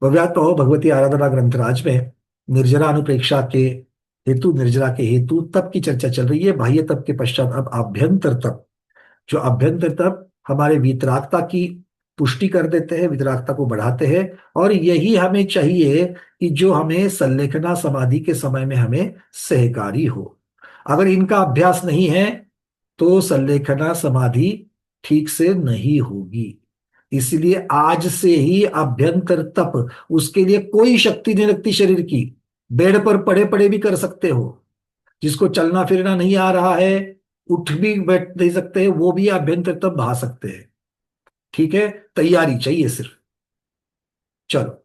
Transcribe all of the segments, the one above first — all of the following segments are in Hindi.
भव्यात कहो भगवती आराधना ग्रंथराज में निर्जरा अनुप्रेक्षा के हेतु, निर्जरा के हेतु तप की चर्चा चल रही है। बाह्य तप के पश्चात अब आभ्यंतर तप, जो अभ्यंतर तप हमारे वितरागता की पुष्टि कर देते हैं, वितरागता को बढ़ाते हैं। और यही हमें चाहिए कि जो हमें संलेखना समाधि के समय में हमें सहकारी हो। अगर इनका अभ्यास नहीं है तो संलेखना समाधि ठीक से नहीं होगी। इसलिए आज से ही अभ्यंतर तप, उसके लिए कोई शक्ति नहीं लगती शरीर की। बेड पर पड़े पड़े भी कर सकते हो। जिसको चलना फिरना नहीं आ रहा है, उठ भी बैठ नहीं सकते हैं, वो भी अभ्यंतर तप बहा सकते हैं। ठीक है, तैयारी चाहिए सिर्फ। चलो,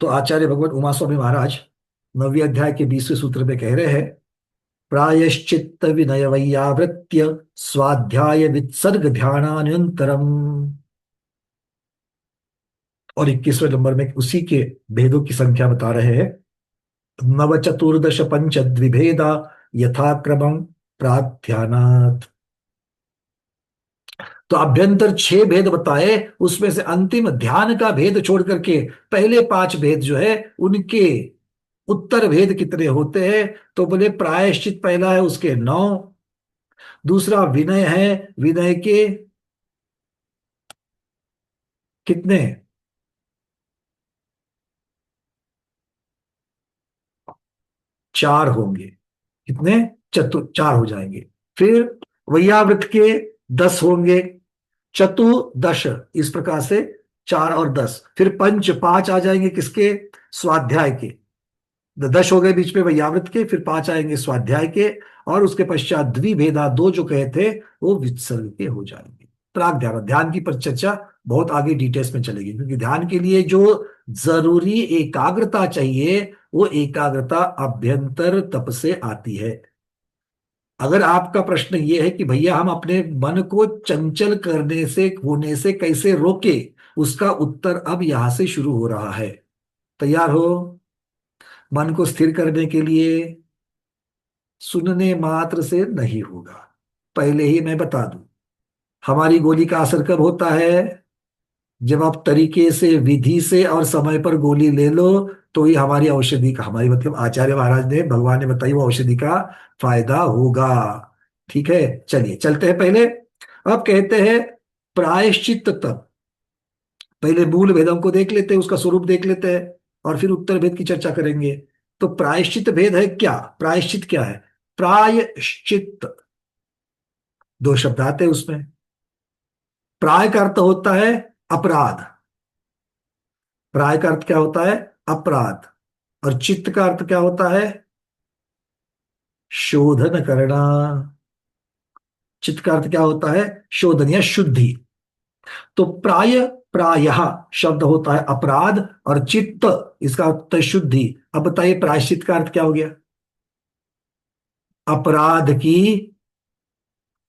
तो आचार्य भगवत उमा स्वामी महाराज 9वें अध्याय के 20वें सूत्र में कह रहे हैं, प्रायश्चित्त विनय वैयावृत्य स्वाध्याय वित्सर्ग ध्यानानंतरम। और 21वें नंबर में उसी के भेदों की संख्या बता रहे हैं, नव चतुर्दश पंच द्विभेदा यथाक्रमम प्राध्यानात्। तो अभ्यंतर 6 भेद बताए, उसमें से अंतिम ध्यान का भेद छोड़ करके पहले 5 भेद जो है उनके उत्तर भेद कितने होते हैं। तो बोले प्रायश्चित पहला है, उसके 9। दूसरा विनय है, विनय के कितने? 4 होंगे। कितने? 4 हो जाएंगे। फिर वैयावृत के 10 होंगे, चतुर्दश, इस प्रकार से 4 और 10। फिर पंच 5 आ जाएंगे, किसके? स्वाध्याय के। 10 हो गए बीच में वैयावृत के, फिर 5 आएंगे स्वाध्याय के। और उसके पश्चात द्विभेदा 2 जो कहे थे वो वित्सर्ग के हो जाएंगे। प्राग ध्यान, ध्यान की पर चर्चा बहुत आगे डिटेल्स में चलेगी, क्योंकि ध्यान के लिए जो जरूरी एकाग्रता चाहिए वो एकाग्रता अभ्यंतर तप से आती है। अगर आपका प्रश्न ये है कि भैया हम अपने मन को चंचल करने से, होने से कैसे रोके, उसका उत्तर अब यहां से शुरू हो रहा है। तैयार हो? मन को स्थिर करने के लिए सुनने मात्र से नहीं होगा। पहले ही मैं बता दूं, हमारी गोली का असर कब होता है? जब आप तरीके से, विधि से और समय पर गोली ले लो, तो ही हमारी औषधि का, हमारी मतलब आचार्य महाराज ने, भगवान ने बताई वो औषधि का फायदा होगा। ठीक है, चलिए चलते हैं पहले। अब कहते हैं प्रायश्चित तप। पहले मूल भेदों को देख लेते हैं, उसका स्वरूप देख लेते हैं, और फिर उत्तर भेद की चर्चा करेंगे। तो प्रायश्चित भेद है क्या? प्रायश्चित क्या है? प्रायश्चित, 2 शब्द आते हैं उसमें। प्राय का अर्थ होता है अपराध। प्राय का अर्थ क्या होता है? अपराध। और चित्त का अर्थ क्या होता है? शोधन करना। चित्त का अर्थ क्या होता है? शोधन या शुद्धि। तो प्राय, प्रायः शब्द होता है अपराध, और चित्त, इसका अर्थ है शुद्धि। अब बताइए प्रायश्चित का अर्थ क्या हो गया? अपराध की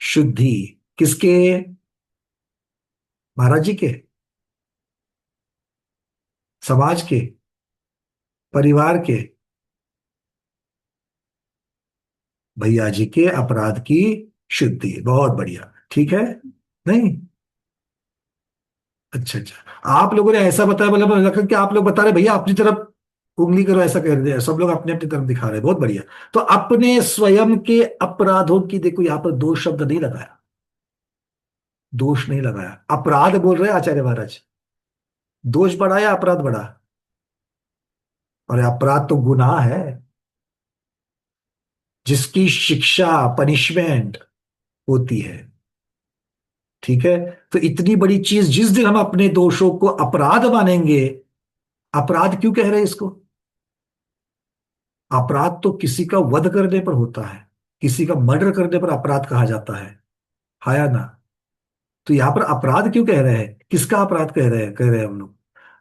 शुद्धि। किसके? महाराज जी के? समाज के? परिवार के? भैया जी के अपराध की शुद्धि। बहुत बढ़िया, ठीक है। नहीं, अच्छा अच्छा, आप लोगों ने ऐसा बताया, मतलब मुझे लगा कि आप लोग बता रहे भैया अपनी तरफ उंगली करो, ऐसा कह रहे हैं। सब लोग अपने अपनी तरफ दिखा रहे हैं, बहुत बढ़िया। तो अपने स्वयं के अपराधों की, देखो यहां पर दोष शब्द नहीं लगाया, दोष नहीं लगाया, अपराध बोल रहे हैं आचार्य महाराज। दोष बढ़ा या अपराध बढ़ा? और अपराध तो गुनाह है, जिसकी शिक्षा, पनिशमेंट होती है। ठीक है, तो इतनी बड़ी चीज, जिस दिन हम अपने दोषों को अपराध मानेंगे, अपराध क्यों कह रहे हैं इसको? अपराध तो किसी का वध करने पर होता है, किसी का मर्डर करने पर अपराध कहा जाता है या ना? तो यहां पर अपराध क्यों कह रहे हैं? किसका अपराध कह रहे हैं हम लोग?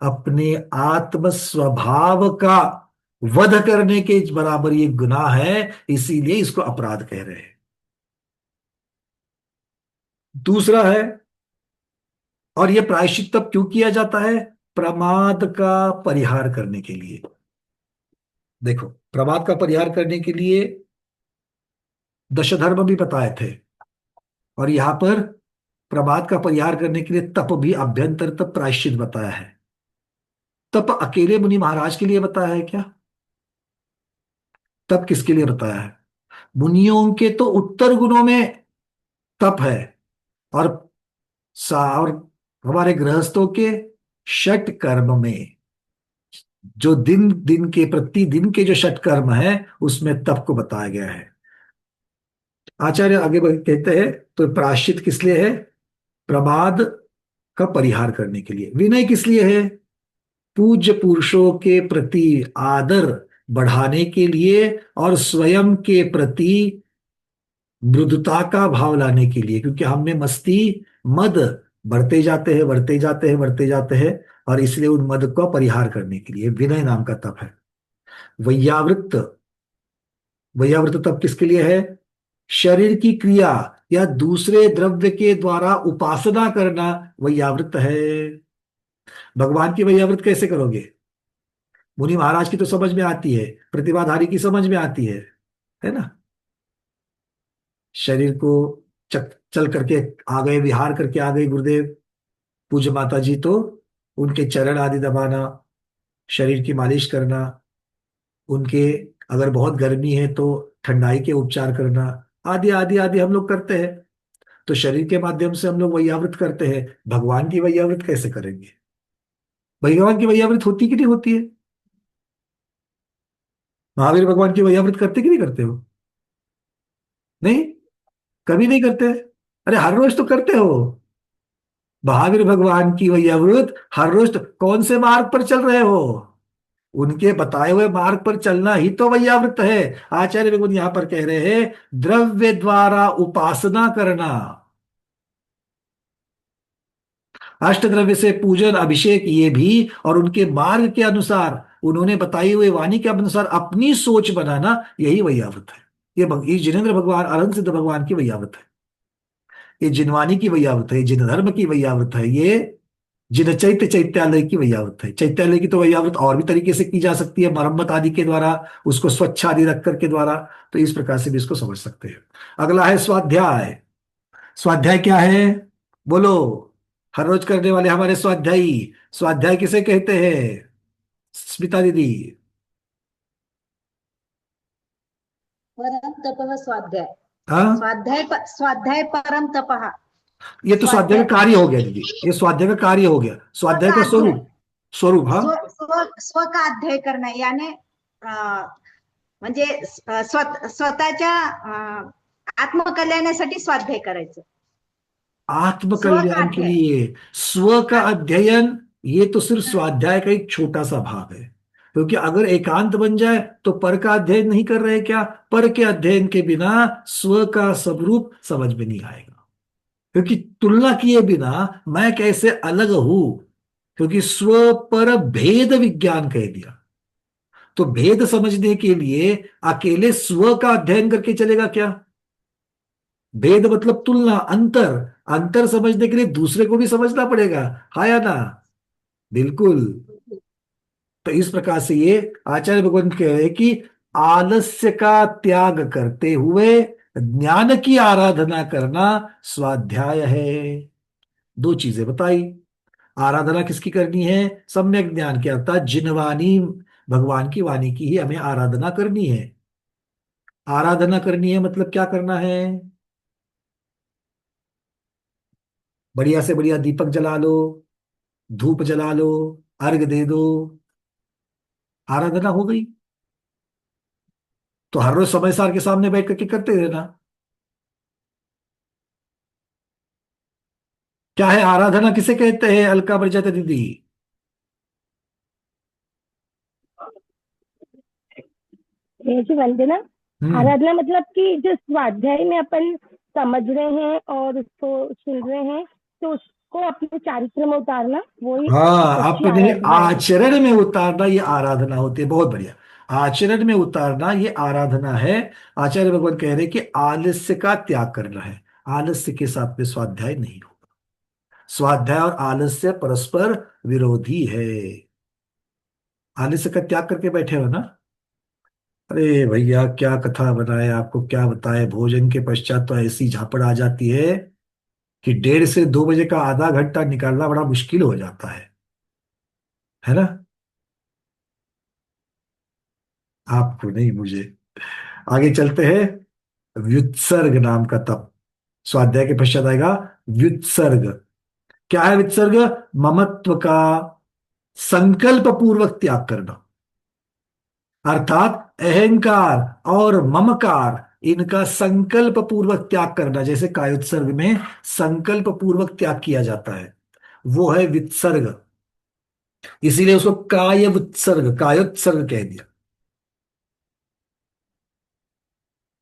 अपने आत्म स्वभाव का वध करने के बराबर ये गुनाह है, इसीलिए इसको अपराध कह रहे हैं। दूसरा है, और ये प्रायश्चित तब क्यों किया जाता है? प्रमाद का परिहार करने के लिए। देखो, प्रमाद का परिहार करने के लिए दशधर्म भी बताए थे, और यहां पर प्रमाद का परिहार करने के लिए तप भी, अभ्यंतर तप, प्रायश्चित बताया है। तप अकेले मुनि महाराज के लिए बताया है क्या? तप किसके लिए बताया है? मुनियों के तो उत्तर गुणों में तप है, और और हमारे गृहस्थों के षट कर्म में, जो दिन दिन के प्रतिदिन के जो षट कर्म है उसमें तप को बताया गया है। आचार्य आगे कहते हैं, तो प्रायश्चित किस लिए है? प्रमाद का परिहार करने के लिए। विनय किस लिए है? पूज्य पुरुषों के प्रति आदर बढ़ाने के लिए, और स्वयं के प्रति मृदुता का भाव लाने के लिए, क्योंकि हम में मस्ती, मद बढ़ते जाते हैं, बढ़ते जाते हैं, बढ़ते जाते हैं, और इसलिए उन मद को परिहार करने के लिए विनय नाम का तप है। वैयावृत्त, वैयावृत्त तप किसके लिए है? शरीर की क्रिया या दूसरे द्रव्य के द्वारा उपासना करना वैयावृत्त है। भगवान की वैयावृत्त कैसे करोगे? मुनि महाराज की तो समझ में आती है, प्रतिभाधारी की समझ में आती है ना? शरीर को चल करके आ गए, विहार करके आ गए गुरुदेव, पूज्य माता जी, तो उनके चरण आदि दबाना, शरीर की मालिश करना, उनके, अगर बहुत गर्मी है तो ठंडाई के उपचार करना, आदि आदि आदि हम लोग करते हैं। तो शरीर के माध्यम से हम लोग वैयावृत करते हैं, भगवान की वैयावृत कैसे करेंगे? भगवान की वैयावृत होती कि नहीं होती है? महावीर भगवान की वैयावृत करते कि नहीं करते हो? नहीं, कभी नहीं करते? अरे हर रोज तो करते हो। महावीर भगवान की वैयावृत हर रोज तो, कौन से मार्ग पर चल रहे हो? उनके बताए हुए मार्ग पर चलना ही तो वैयावृत है। आचार्य भगवान यहां पर कह रहे हैं, द्रव्य द्वारा उपासना करना, अष्टद्रव्य से पूजन अभिषेक, ये भी, और उनके मार्ग के अनुसार, उन्होंने बताई हुई वाणी के अनुसार अपनी सोच बनाना, यही वैयावृत है। ये जिनेन्द्र भगवान, अनंत सिद्ध भगवान की वैयावृत है, ये जिनवानी की वैयावृत है, ये जिन धर्म की वैयावृत है, ये जिन चैत्य चैत्यालय की वैयावृत है। चैत्यालय की तो वैयावृत और भी तरीके से की जा सकती है, मरम्मत आदि के द्वारा, उसको स्वच्छ आदि रख करके द्वारा, तो इस प्रकार से भी इसको समझ सकते हैं। अगला है स्वाध्याय। स्वाध्याय क्या है? बोलो, हर रोज करने वाले हमारे स्वाध्यायी। स्वाध्याय किसे कहते हैं स्मिता दीदी? परम तपः स्वाध्याय। हाँ, स्वाध्याय परम तपः। ये तो स्वाध्याय स्वाध्याय का कार्य हो गया दीदी, ये स्वाध्याय का कार्य हो गया, स्व स्वाध्याय का का अध्ययन, स्वरूप, स्वरूप, हाँ। स्व स्व स्व का अध्यय करणं, याने म्हणजे स्वतःच्या आत्मकल्याणासाठी स्वाध्याय करायचं। स्व का आत्मकल्याण के अध्ययन। लिए स्व का अध्ययन, ये तो सिर्फ स्वाध्याय का एक छोटा सा भाग है, क्योंकि अगर एकांत बन जाए तो पर का अध्ययन नहीं कर रहे क्या? पर के अध्ययन के बिना स्व का स्वरूप समझ में नहीं आएगा, क्योंकि तुलना किए बिना मैं कैसे अलग हूं, क्योंकि स्व पर भेद विज्ञान कह दिया, तो भेद समझने के लिए अकेले स्व का अध्ययन करके चलेगा क्या? भेद मतलब तुलना, अंतर, अंतर समझने के लिए दूसरे को भी समझना पड़ेगा, हाँ या ना? बिल्कुल। तो इस प्रकार से ये आचार्य भगवान कह रहे हैं कि आलस्य का त्याग करते हुए ज्ञान की आराधना करना स्वाध्याय है। दो चीजें बताई। आराधना किसकी करनी है? सम्यक ज्ञान की, अर्थात जिनवानी, भगवान की वाणी की ही हमें आराधना करनी है। आराधना करनी है मतलब क्या करना है? बढ़िया से बढ़िया दीपक जला लो, धूप जला लो, अर्घ दे दो, आराधना हो गई। तो हर रोज समय सार के सामने बैठ करके करते रहना। क्या है आराधना, किसे कहते हैं अलका प्रजापति दीदी? जी वंदना, हम्म। आराधना मतलब कि जो स्वाध्याय में अपन समझ रहे हैं और उसको सुन रहे हैं, तो उसको अपने चारित्र में उतारना, वही हाँ, सच्ची अपने आराधना है। आचरण में उतारना ये आराधना होती है। बहुत बढ़िया, आचरण में उतारना ये आराधना है। आचार्य भगवान कह रहे हैं कि आलस्य का त्याग करना है, आलस्य के साथ में स्वाध्याय नहीं होगा। स्वाध्याय और आलस्य परस्पर विरोधी है। आलस्य का त्याग करके बैठे हो ना? अरे भैया, क्या कथा बनाए, आपको क्या बताए, भोजन के पश्चात तो ऐसी झापड़ आ जाती है कि 1:30 से 2 बजे का आधा घंटा निकालना बड़ा मुश्किल हो जाता है ना? आपको नहीं, मुझे। आगे चलते हैं। व्युत्सर्ग नाम का तप। स्वाध्याय के पश्चात आएगा व्युत्सर्ग। क्या है व्युत्सर्ग? ममत्व का संकल्प पूर्वक त्याग करना, अर्थात अहंकार और ममकार, इनका संकल्प पूर्वक त्याग करना। जैसे कायोत्सर्ग में संकल्प पूर्वक त्याग किया जाता है, वो है वित्सर्ग। इसीलिए उसको कायोत्सर्ग, कायोत्सर्ग कह दिया।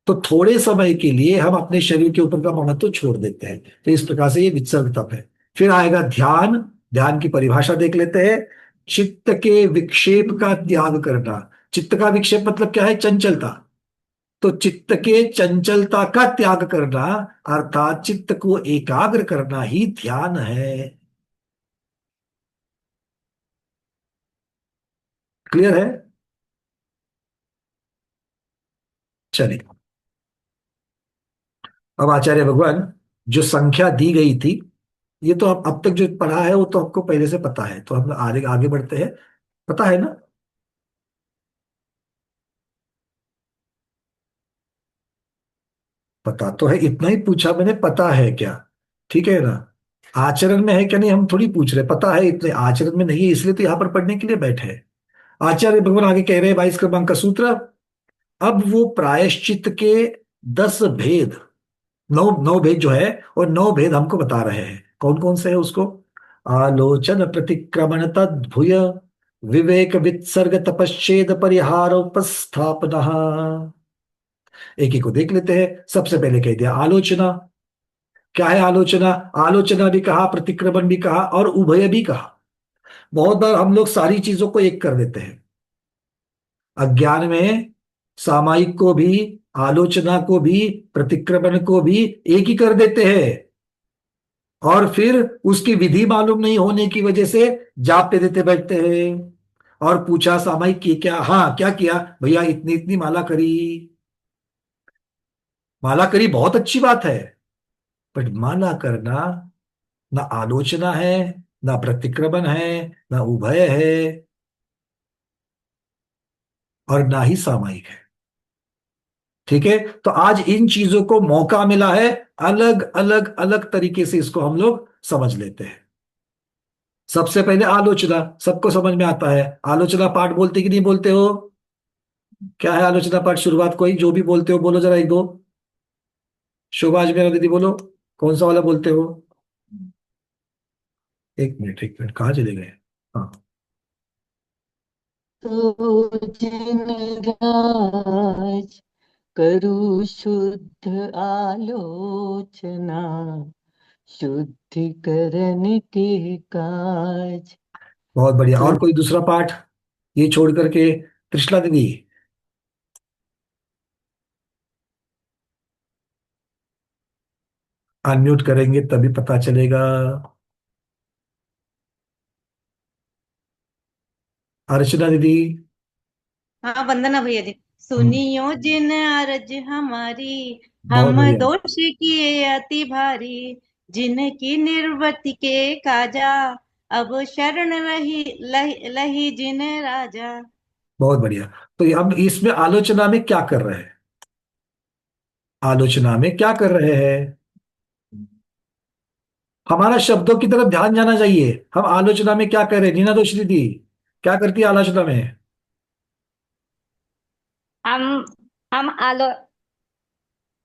तो थोड़े समय के लिए हम अपने शरीर के ऊपर का महत्व छोड़ देते हैं। तो इस प्रकार से ये वित्सर्ग तप है। फिर आएगा ध्यान। ध्यान की परिभाषा देख लेते हैं। चित्त के विक्षेप का त्याग करना। चित्त का विक्षेप मतलब क्या है? चंचलता। तो चित्त के चंचलता का त्याग करना, अर्थात चित्त को एकाग्र करना ही ध्यान है। क्लियर है? चलिए, अब आचार्य भगवान, जो संख्या दी गई थी, ये तो अब तक जो पढ़ा है वो तो आपको पहले से पता है, तो हम आगे आगे बढ़ते हैं। पता है ना? पता तो है, इतना ही पूछा मैंने, पता है क्या? ठीक है ना? आचरण में है क्या नहीं हम थोड़ी पूछ रहे, पता है इतने, आचरण में नहीं है, इसलिए तो यहां पर पढ़ने के लिए बैठे हैं। आचार्य भगवान आगे कह रहे हैं 22 क्रमांक का सूत्र। अब वो प्रायश्चित के 10 भेद, नौ नौ भेद जो है, और 9 भेद हमको बता रहे हैं। कौन कौन से है उसको? आलोचन प्रतिक्रमण तद्भुय, विवेक वित्सर्ग तपश्चेद परिहार उपस्थापना। एक एक को देख लेते हैं। सबसे पहले कह दिया आलोचना। क्या है आलोचना? आलोचना भी कहा, प्रतिक्रमण भी कहा, और उभय भी कहा। बहुत बार हम लोग सारी चीजों को एक कर देते हैं अज्ञान में। सामायिक को भी, आलोचना को भी, प्रतिक्रमण को भी एक ही कर देते हैं, और फिर उसकी विधि मालूम नहीं होने की वजह से जाप पे देते बैठते हैं। और पूछा सामायिक की क्या? हाँ, क्या किया भैया? इतनी इतनी माला करी। माला करी बहुत अच्छी बात है, बट माला करना ना आलोचना है, ना प्रतिक्रमण है, ना उभय है, और ना ही सामायिक है। ठीक है? तो आज इन चीजों को मौका मिला है, अलग अलग अलग तरीके से इसको हम लोग समझ लेते हैं। सबसे पहले आलोचना, सबको समझ में आता है। आलोचना पाठ बोलते कि नहीं बोलते हो? क्या है आलोचना पाठ? शुरुआत कोई जो भी बोलते हो बोलो जरा, एक दो। शोभा, आज मेरा दीदी बोलो, कौन सा वाला बोलते हो? एक मिनट, एक मिनट, कहाँ चले गए? हाँ। तो जिन राज करू शुद्ध आलोचना, शुद्धिकरण के काज। बहुत बढ़िया। तो और कोई दूसरा पाठ ये छोड़ करके? कृष्णा दीदी, अनम्यूट करेंगे तभी पता चलेगा। अर्चना दीदी। हाँ, वंदना भैया जी। हम्म, सुनियो जिन अरज हमारी, बहुत हम बढ़िया। दोष किए अति भारी, जिनकी निर्वृत्ति के काजा, अब शरण रही लही, लही जिन राजा। बहुत बढ़िया। तो ये हम इसमें आलोचना में क्या कर रहे हैं? आलोचना में क्या कर रहे हैं? हमारा शब्दों की तरफ ध्यान जाना चाहिए। हम आलोचना में क्या कर रहे हैं? नीना दोषी दीदी, क्या करती है आलोचना में? हम हम आलो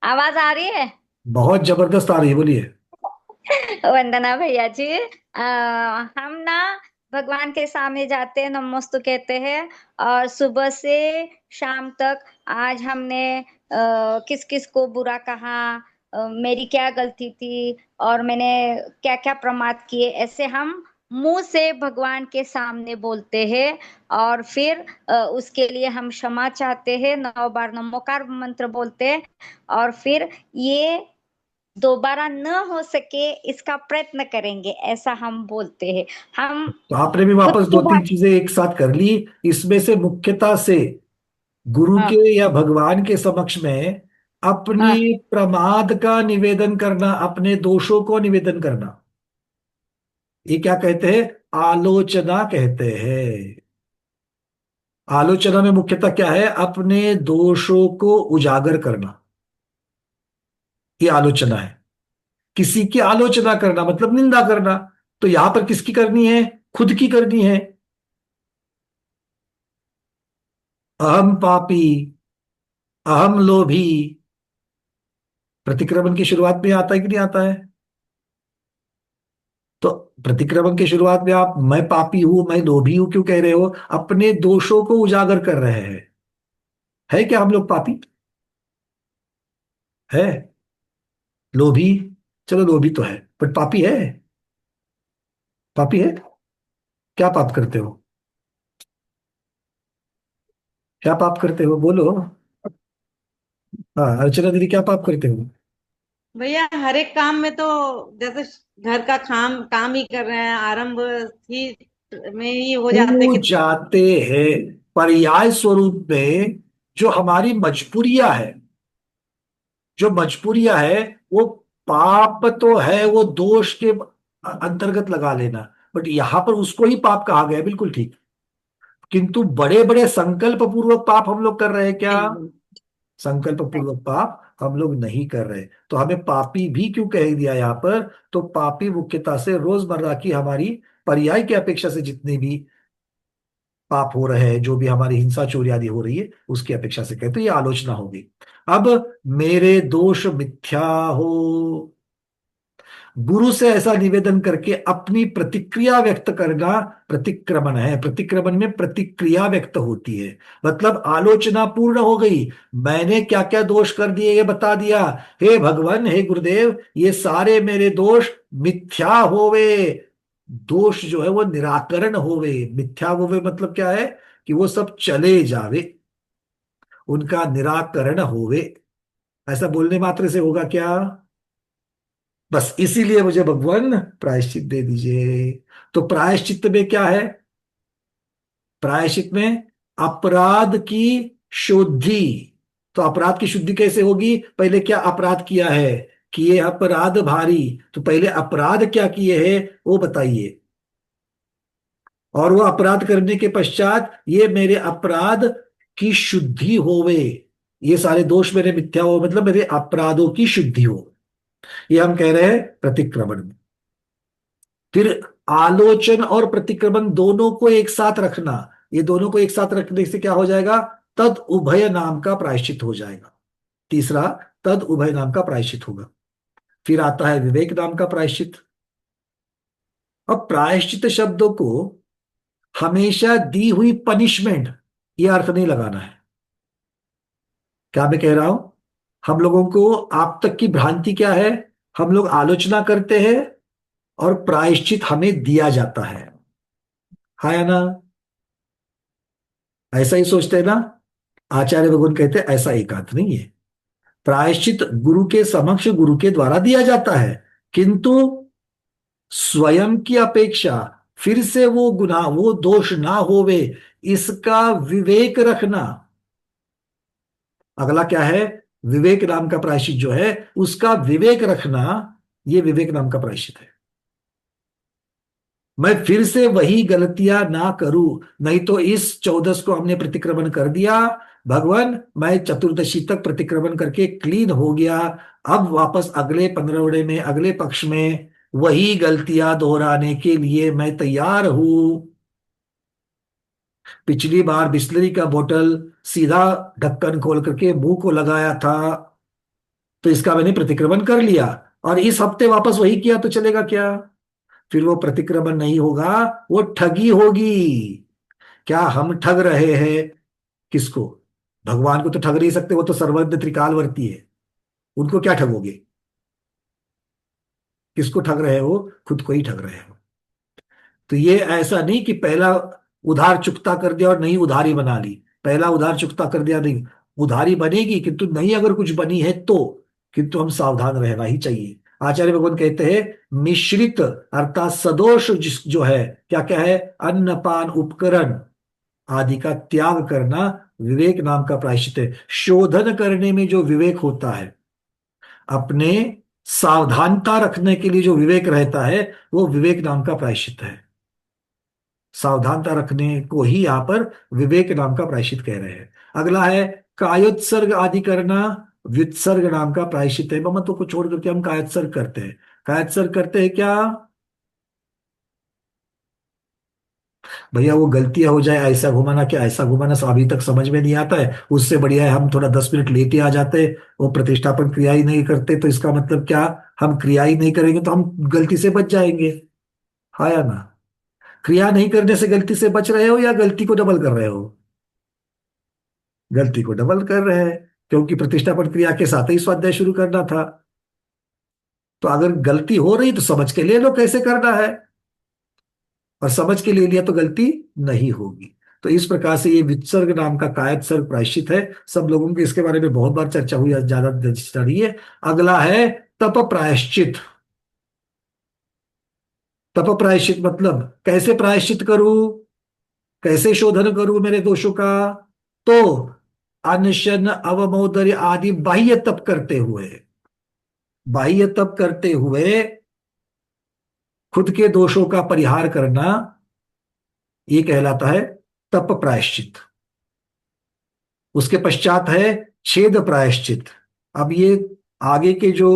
आवाज आ रही है? बहुत जबरदस्त आ रही है, बोलिए। वंदना भैया जी, हम ना भगवान के सामने जाते हैं, नमोस्तु कहते हैं, और सुबह से शाम तक आज हमने किस किस को बुरा कहा, मेरी क्या गलती थी, और मैंने क्या क्या प्रमाद किए, ऐसे हम मुंह से भगवान के सामने बोलते हैं। और फिर उसके लिए हम क्षमा चाहते हैं, 9 बार नमोकार मंत्र बोलते हैं, और फिर ये दोबारा न हो सके इसका प्रयत्न करेंगे, ऐसा हम बोलते हैं। हम तो आपने भी खुद वापस की दो तीन भाषा। चीजें एक साथ कर ली। इसमें से मुख्यता से गुरु हाँ, के या भगवान के समक्ष में अपनी हाँ, प्रमाद का निवेदन करना, अपने दोषों को निवेदन करना, ये क्या कहते हैं? आलोचना कहते हैं। आलोचना में मुख्यतः क्या है? अपने दोषों को उजागर करना, ये आलोचना है। किसी की आलोचना करना मतलब निंदा करना। तो यहां पर किसकी करनी है? खुद की करनी है। अहम पापी, अहम लोभी, प्रतिक्रमण की शुरुआत में आता है कि नहीं आता है? तो प्रतिक्रमण की शुरुआत में आप मैं पापी हूं, मैं लोभी हूं क्यों कह रहे हो? अपने दोषों को उजागर कर रहे हैं। है क्या हम लोग पापी? है? लोभी? चलो लोभी तो है, बट पापी है? पापी है? क्या पाप करते हो? क्या पाप करते हो बोलो। हाँ अर्चना दीदी, क्या पाप करते हो? भैया हर एक काम में तो, जैसे घर का काम काम ही कर रहे हैं, आरंभ ही में ही हो जाते हो कि जाते हैं। पर्याय स्वरूप में जो हमारी मजबूरियां है, जो मजबूरियां है, वो पाप तो है, वो दोष के अंतर्गत लगा लेना। बट यहां पर उसको ही पाप कहा गया, बिल्कुल ठीक। किंतु बड़े बड़े संकल्प पूर्वक पाप हम लोग कर रहे हैं क्या? संकल्प पूर्वक पाप हम लोग नहीं कर रहे। तो हमें पापी भी क्यों कह दिया यहाँ पर? तो पापी मुख्यतः से रोजमर्रा की हमारी पर्याय की अपेक्षा से जितने भी पाप हो रहे हैं, जो भी हमारी हिंसा चोरी आदि हो रही है, उसकी अपेक्षा से कहते, ये आलोचना होगी। अब मेरे दोष मिथ्या हो, गुरु से ऐसा निवेदन करके अपनी प्रतिक्रिया व्यक्त करना प्रतिक्रमण है। प्रतिक्रमण में प्रतिक्रिया व्यक्त होती है, मतलब आलोचना पूर्ण हो गई, मैंने क्या क्या दोष कर दिए ये बता दिया, हे भगवान, हे गुरुदेव, ये सारे मेरे दोष मिथ्या होवे। दोष जो है वो निराकरण होवे। मिथ्या होवे मतलब क्या है? कि वो सब चले जावे, उनका निराकरण होवे। ऐसा बोलने मात्र से होगा क्या? बस इसीलिए मुझे भगवान प्रायश्चित दे दीजिए। तो प्रायश्चित में क्या है? प्रायश्चित में अपराध की शुद्धि। तो अपराध की शुद्धि कैसे होगी? पहले क्या अपराध किया है? कि ये अपराध भारी। तो पहले अपराध क्या किए हैं वो बताइए, और वो अपराध करने के पश्चात ये मेरे अपराध की शुद्धि होवे। ये सारे दोष मेरे मिथ्या हो, मतलब मेरे अपराधों की शुद्धि हो। ये हम कह रहे हैं प्रतिक्रमण में। फिर आलोचन और प्रतिक्रमण दोनों को एक साथ रखना। ये दोनों को एक साथ रखने से क्या हो जाएगा? तद उभय नाम का प्रायश्चित हो जाएगा। तीसरा, तद उभय नाम का प्रायश्चित होगा। फिर आता है विवेक नाम का प्रायश्चित। अब प्रायश्चित शब्दों को हमेशा दी हुई पनिशमेंट, ये अर्थ नहीं लगाना है। क्या मैं कह रहा हूं? हम लोगों को आप तक की भ्रांति क्या है? हम लोग आलोचना करते हैं और प्रायश्चित हमें दिया जाता है। हाँ या ना? ऐसा ही सोचते हैं ना? आचार्य भगवान कहते हैं ऐसा एकांत नहीं है। प्रायश्चित गुरु के समक्ष, गुरु के द्वारा दिया जाता है, किंतु स्वयं की अपेक्षा फिर से वो गुनाह, वो दोष ना होवे, इसका विवेक रखना। अगला क्या है? विवेक नाम का प्रायश्चित जो है, उसका विवेक रखना, ये विवेक नाम का प्रायश्चित है। मैं फिर से वही गलतियां ना करूं, नहीं तो इस 14 को हमने प्रतिक्रमण कर दिया, भगवान मैं चतुर्दशी तक प्रतिक्रमण करके क्लीन हो गया, अब वापस अगले 15वें में, अगले पक्ष में वही गलतियां दोहराने के लिए मैं तैयार हूं। पिछली बार बिस्लरी का बोतल सीधा ढक्कन खोल करके मुंह को लगाया था, तो इसका मैंने प्रतिक्रमण कर लिया, और इस हफ्ते वापस वही किया तो चलेगा क्या? फिर वो प्रतिक्रमण नहीं होगा, वो ठगी होगी। क्या हम ठग रहे हैं? किसको? भगवान को तो ठग नहीं सकते, वो तो सर्वज्ञ त्रिकालवर्ती है। उनको क्या ठगोगे? किसको ठग रहे हो? खुद को ही ठग रहे हो। तो ये ऐसा नहीं कि पहला उधार चुकता कर दिया और नई उधारी बना ली, पहला उधार चुकता कर दिया, नहीं, उधारी बनेगी किंतु नहीं अगर कुछ बनी है तो, किंतु हम सावधान रहना ही चाहिए। आचार्य भगवान कहते हैं मिश्रित अर्थात सदोष जो है, क्या क्या है? अन्नपान उपकरण आदि का त्याग करना विवेक नाम का प्रायश्चित है। शोधन करने में जो विवेक होता है, अपने सावधानता रखने के लिए जो विवेक रहता है, वो विवेक नाम का प्रायश्चित है। सावधानता रखने को ही यहाँ पर विवेक नाम का प्रायश्चित कह रहे हैं। अगला है कायोत्सर्ग आदि करना, व्युत्सर्ग नाम का प्रायश्चित है। ममत्व को छोड़ करके हम कायोत्सर्ग करते हैं। कायोत्सर्ग करते हैं क्या? भैया वो गलतियां हो जाए, ऐसा घुमाना क्या ऐसा घुमाना, अभी तक समझ में नहीं आता है। उससे बढ़िया है हम थोड़ा 10 मिनट लेते आ जाते, वो प्रतिष्ठापन क्रिया ही नहीं करते, तो इसका मतलब क्या? हम क्रिया ही नहीं करेंगे तो हम गलती से बच जाएंगे। हाँ या ना? क्रिया नहीं करने से गलती से बच रहे हो या गलती को डबल कर रहे हो? गलती को डबल कर रहे हैं, क्योंकि प्रतिष्ठापन क्रिया के साथ ही स्वाध्याय शुरू करना था। तो अगर गलती हो रही तो समझ के ले लो कैसे करना है, और समझ के ले लिया तो गलती नहीं होगी। तो इस प्रकार से ये वित्सर्ग नाम का कायत्सर्ग प्रायश्चित है। सब लोगों की इसके बारे में बहुत बार चर्चा हुई, आज ज्यादा चर्चा नहीं है। अगला है तप प्रायश्चित। तप प्रायश्चित मतलब कैसे प्रायश्चित करूं, कैसे शोधन करूं मेरे दोषों का? तो अनशन अवमोदर्य आदि बाह्य तप करते हुए, बाह्य तप करते हुए खुद के दोषों का परिहार करना, ये कहलाता है तप प्रायश्चित। उसके पश्चात है छेद प्रायश्चित। अब ये आगे के जो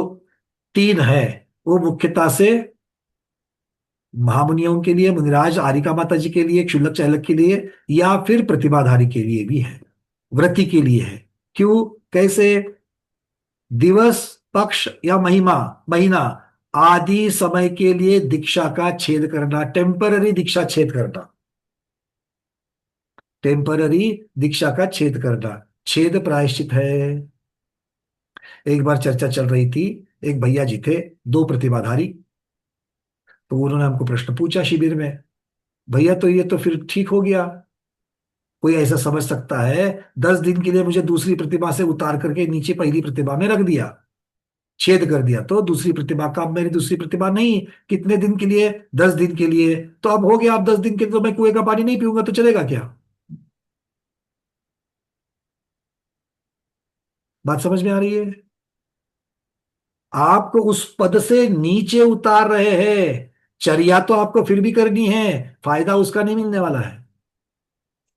तीन है वो मुख्यतः से महामुनियों के लिए, मुनिराज आरिका माता जी के लिए, क्षुल्लक चालक के लिए, या फिर प्रतिभाधारी के लिए भी है, व्रती के लिए है। क्यों? कैसे? दिवस, पक्ष या महिमा, महीना आदि समय के लिए दीक्षा का छेद करना, टेम्पररी दीक्षा छेद करना, टेम्पररी दीक्षा का छेद करना छेद प्रायश्चित है। एक बार चर्चा चल रही थी, एक भैया जी थे, दो प्रतिभाधारी। तो उन्होंने हमको प्रश्न पूछा शिविर में, भैया तो ये तो फिर ठीक हो गया, कोई ऐसा समझ सकता है 10 दिन के लिए मुझे दूसरी प्रतिमा से उतार करके नीचे पहली प्रतिमा में रख दिया, छेद कर दिया, तो दूसरी प्रतिमा का अब मेरी दूसरी प्रतिमा नहीं, कितने दिन के लिए? 10 दिन के लिए। तो अब हो गया, अब 10 दिन के लिए तो मैं कुएं का पानी नहीं पीऊंगा, तो चलेगा क्या? बात समझ में आ रही है? आपको उस पद से नीचे उतार रहे हैं, चर्या तो आपको फिर भी करनी है, फायदा उसका नहीं मिलने वाला है,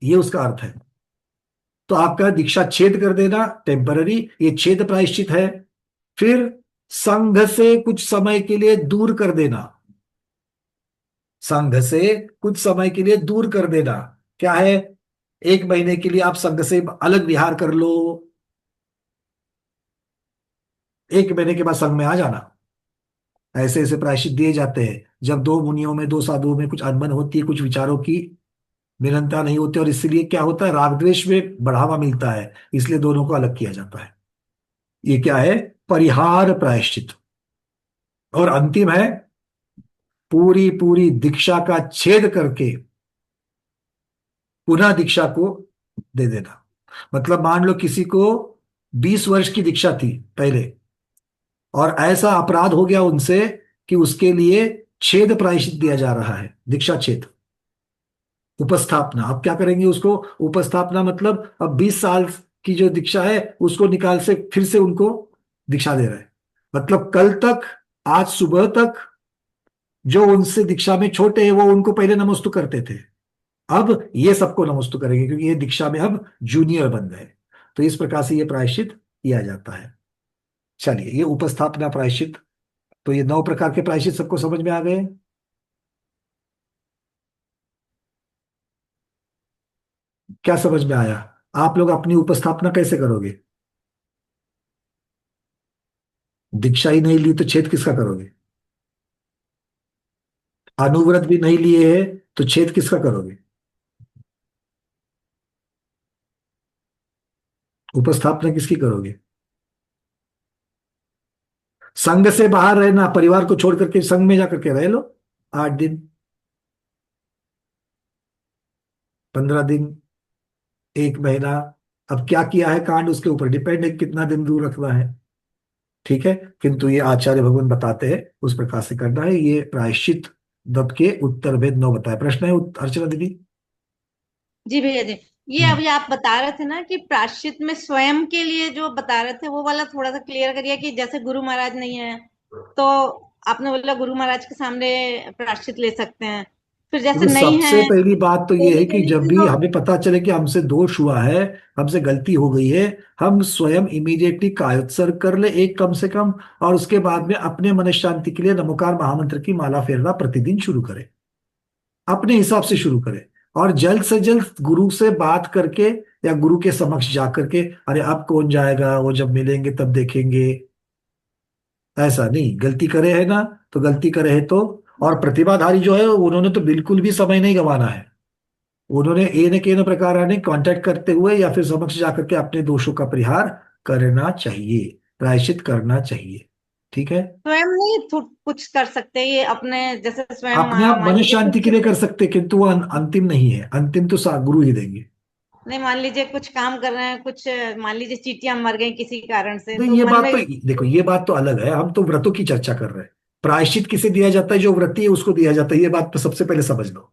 ये उसका अर्थ है। तो आपका दीक्षा छेद कर देना टेम्पररी, ये छेद प्रायश्चित है। फिर संघ से कुछ समय के लिए दूर कर देना, संघ से कुछ समय के लिए दूर कर देना क्या है? 1 महीने के लिए आप संघ से अलग विहार कर लो, 1 महीने के बाद संघ में आ जाना। ऐसे ऐसे प्रायश्चित दिए जाते हैं जब दो मुनियों में, दो साधुओं में कुछ अनबन होती है, कुछ विचारों की मिलनता नहीं होती, और इसलिए क्या होता है, राग द्वेष में बढ़ावा मिलता है, इसलिए दोनों को अलग किया जाता है। ये क्या है? परिहार प्रायश्चित। और अंतिम है पूरी पूरी दीक्षा का छेद करके पुनः दीक्षा को दे देना। मतलब मान लो किसी को 20 वर्ष की दीक्षा थी पहले, और ऐसा अपराध हो गया उनसे कि उसके लिए छेद प्रायश्चित दिया जा रहा है, दीक्षा छेद, उपस्थापना। अब क्या करेंगे उसको? उपस्थापना मतलब अब 20 साल की जो दीक्षा है उसको निकाल से फिर से उनको दीक्षा दे रहे हैं। मतलब कल तक, आज सुबह तक जो उनसे दीक्षा में छोटे हैं वो उनको पहले नमस्तु करते थे, अब ये सबको नमस्तु करेंगे, क्योंकि ये दीक्षा में अब जूनियर बन गए। तो इस प्रकार से ये प्रायश्चित किया जाता है। चलिए, ये उपस्थापना प्रायश्चित। तो ये 9 प्रकार के प्रायश्चित सबको समझ में आ गए? क्या समझ में आया? आप लोग अपनी उपस्थापना कैसे करोगे? दीक्षा ही नहीं ली तो छेद किसका करोगे? अनुव्रत भी नहीं लिए है तो छेद किसका करोगे? उपस्थापना किसकी करोगे? संघ से बाहर रहना, परिवार को छोड़ करके संघ में जाकर के रह लो 8 दिन, 15 दिन, 1 महीना। अब क्या किया है कांड, उसके ऊपर डिपेंड है कितना दिन दूर रखना है। ठीक है, किंतु ये आचार्य भगवान बताते हैं उस प्रकार से करना है। ये प्रायश्चित दत्त के उत्तर भेद 9 बताए। प्रश्न है अर्चना दीदी? जी भैया जी, ये अभी आप बता रहे थे ना कि प्रायश्चित में स्वयं के लिए जो बता रहे थे वो वाला थोड़ा सा क्लियर करिए, कि जैसे गुरु महाराज नहीं है तो आपने बोला गुरु महाराज के सामने प्रायश्चित ले सकते हैं, फिर जैसे तो नहीं सबसे है पहली बात तो ये है कि जब भी तो हमें पता चले कि हमसे दोष हुआ है, हमसे गलती हो गई है, हम स्वयं इमीडिएटली कायोत्सर्ग कर ले एक कम से कम, और उसके बाद में अपने मन शांति के लिए नमोकार महामंत्र की माला फेरना प्रतिदिन शुरू करें, अपने हिसाब से शुरू करें। और जल्द से जल्द गुरु से बात करके या गुरु के समक्ष जा करके, अरे अब कौन जाएगा, वो जब मिलेंगे तब देखेंगे, ऐसा नहीं। गलती करे है ना, तो गलती करे है तो। और प्रतिभाधारी जो है उन्होंने तो बिल्कुल भी समय नहीं गंवाना है। उन्होंने ए न के न प्रकार ने कांटेक्ट करते हुए या फिर समक्ष जाकर के अपने दोषों का परिहार करना चाहिए, प्रायश्चित करना चाहिए। ठीक है। स्वयं नहीं कुछ कर सकते, ये अपने जैसे स्वयं अपने आप मान मन लीजिए शांति कुछ, के लिए कर सकते, किंतु वो अंतिम नहीं है, अंतिम तो गुरु ही देंगे। नहीं मान लीजिए कुछ काम कर रहे हैं, कुछ मान लीजिए चींटियां मर गई किसी कारण से, तो तो ये मन बात में तो, देखो ये बात तो अलग है, हम तो व्रतों की चर्चा कर रहे हैं। प्रायश्चित किसे दिया जाता है, जो व्रती है उसको दिया जाता है, ये बात तो सबसे पहले समझ लो। अच्छा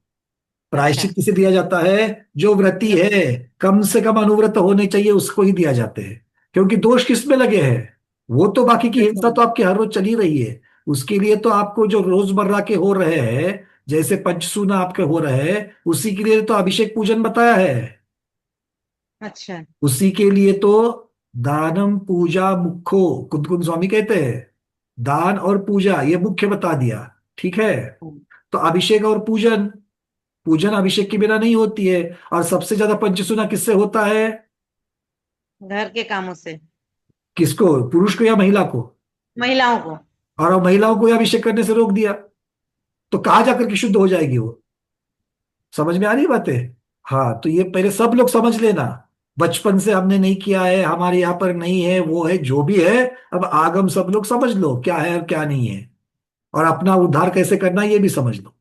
प्रायश्चित किसे दिया जाता है, जो व्रती है, कम से कम अनुव्रत होने चाहिए उसको ही दिया जाते हैं। क्योंकि दोष किस में लगे हैं, वो तो बाकी की हिंसा तो आपकी हर रोज चली रही है। उसके लिए तो आपको जो रोजमर्रा के हो रहे हैं, जैसे पंचसूना आपके हो रहे हैं, उसी के लिए तो अभिषेक पूजन बताया है। अच्छा उसी के लिए तो दानम पूजा मुख्यो, कुंदकुंद स्वामी कहते हैं, दान और पूजा ये मुख्य बता दिया। ठीक है। तो अभिषेक और पूजन, पूजन अभिषेक के बिना नहीं होती है। और सबसे ज्यादा पंचसूना किससे होता है, घर के कामों से, किसको, पुरुष को या महिला को। महिलाओं को। और अब महिलाओं को ही अभिषेक करने से रोक दिया, तो कहाँ जाकर के शुद्ध हो जाएगी वो। समझ में आ रही है बातें। हाँ, तो ये पहले सब लोग समझ लेना। बचपन से हमने नहीं किया है, हमारे यहाँ पर नहीं है, वो है जो भी है, अब आगम सब लोग समझ लो क्या है और क्या नहीं है, और अपना उद्धार कैसे करना है ये भी समझ लो।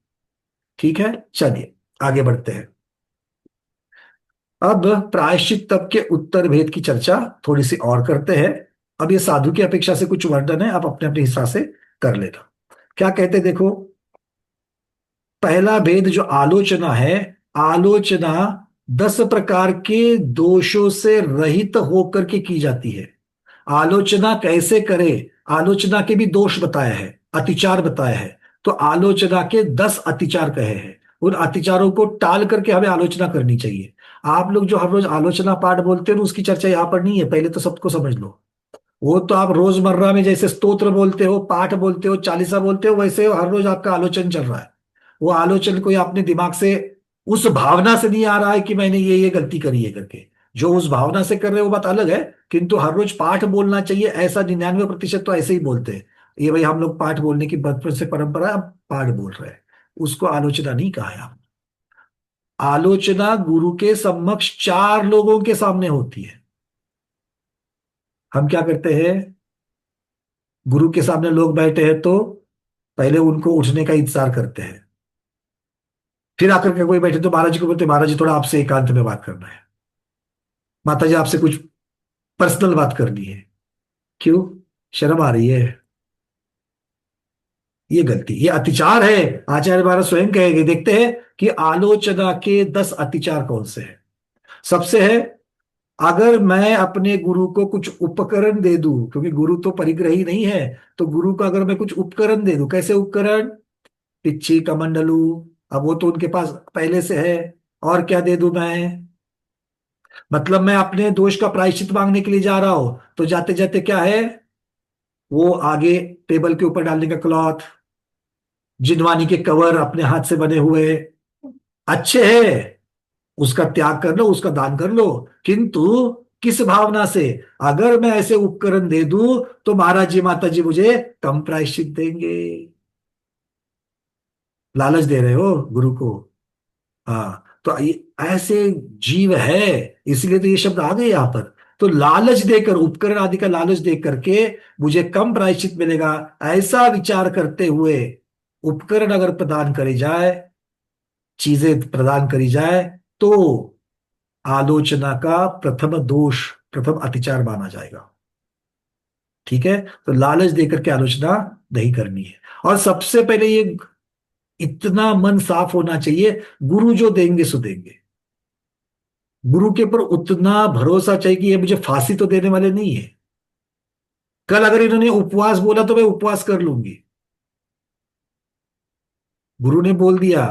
ठीक है, चलिए आगे बढ़ते हैं। अब प्रायश्चित तप के उत्तर भेद की चर्चा थोड़ी सी और करते हैं। अब ये साधु की अपेक्षा से कुछ वर्णन है, आप अपने अपने हिसाब से कर लेना। क्या कहते हैं, देखो, पहला भेद जो आलोचना है, आलोचना 10 प्रकार के दोषों से रहित होकर के की जाती है। आलोचना कैसे करे, आलोचना के भी दोष बताया है, अतिचार बताया है। तो आलोचना के 10 अतिचार कहे हैं, उन अतिचारों को टाल करके हमें आलोचना करनी चाहिए। आप लोग जो हर रोज आलोचना पाठ बोलते हो ना, उसकी चर्चा यहाँ पर नहीं है, पहले तो सबको समझ लो। वो तो आप रोजमर्रा में जैसे स्तोत्र बोलते हो, पाठ बोलते हो, चालीसा बोलते हो, वैसे हर रोज आपका आलोचन चल रहा है। वो आलोचन कोई आपने दिमाग से, उस भावना से नहीं आ रहा है कि मैंने ये गलती करी है करके। जो उस भावना से कर रहे हो वो बात अलग है, किंतु हर रोज पाठ बोलना चाहिए, ऐसा 99% तो ऐसे ही बोलते हैं। ये भाई हम लोग पाठ बोलने की बचपन से परंपरा है, अब पाठ बोल रहे हैं, उसको आलोचना नहीं कहा है। आप आलोचना गुरु के समक्ष 4 लोगों के सामने होती है। हम क्या करते हैं, गुरु के सामने लोग बैठे हैं तो पहले उनको उठने का इंतजार करते हैं, फिर आकर के कोई बैठे तो महाराज जी को बोलते, महाराज जी थोड़ा आपसे एकांत में बात करना है, माता जी आपसे कुछ पर्सनल बात करनी है। क्यों, शर्म आ रही है। ये गलती, ये अतिचार है। आचार्य महाराज स्वयं कहेंगे, देखते हैं कि आलोचना के 10 अतिचार कौन से हैं। सबसे है, अगर मैं अपने गुरु को कुछ उपकरण दे दूं, क्योंकि गुरु तो परिग्रही नहीं है, तो गुरु को अगर मैं कुछ उपकरण दे दूं, कैसे उपकरण, पिच्छी कमंडलू, अब वो तो उनके पास पहले से है। और क्या दे दूं मैं, मतलब मैं अपने दोष का प्रायश्चित मांगने के लिए जा रहा हूं, तो जाते जाते क्या है, वो आगे टेबल के ऊपर डालने का क्लॉथ, जिनवानी के कवर अपने हाथ से बने हुए अच्छे है, उसका त्याग कर लो, उसका दान कर लो। किंतु किस भावना से, अगर मैं ऐसे उपकरण दे दूं तो महाराज जी माता जी मुझे कम प्रायश्चित देंगे। लालच दे रहे हो गुरु को। हाँ, तो ऐसे जीव है, इसलिए तो ये शब्द आ गए यहां पर। तो लालच देकर, उपकरण आदि का लालच दे करके मुझे कम प्रायश्चित मिलेगा, ऐसा विचार करते हुए उपकरण अगर प्रदान करे जाए, चीजें प्रदान करी जाए, तो आलोचना का प्रथम दोष, प्रथम अतिचार माना जाएगा। ठीक है, तो लालच देकर के आलोचना नहीं करनी है। और सबसे पहले ये इतना मन साफ होना चाहिए, गुरु जो देंगे सो देंगे। गुरु के ऊपर उतना भरोसा चाहिए कि ये मुझे फांसी तो देने वाले नहीं है। कल अगर इन्होंने उपवास बोला तो मैं उपवास कर लूंगी। गुरु ने बोल दिया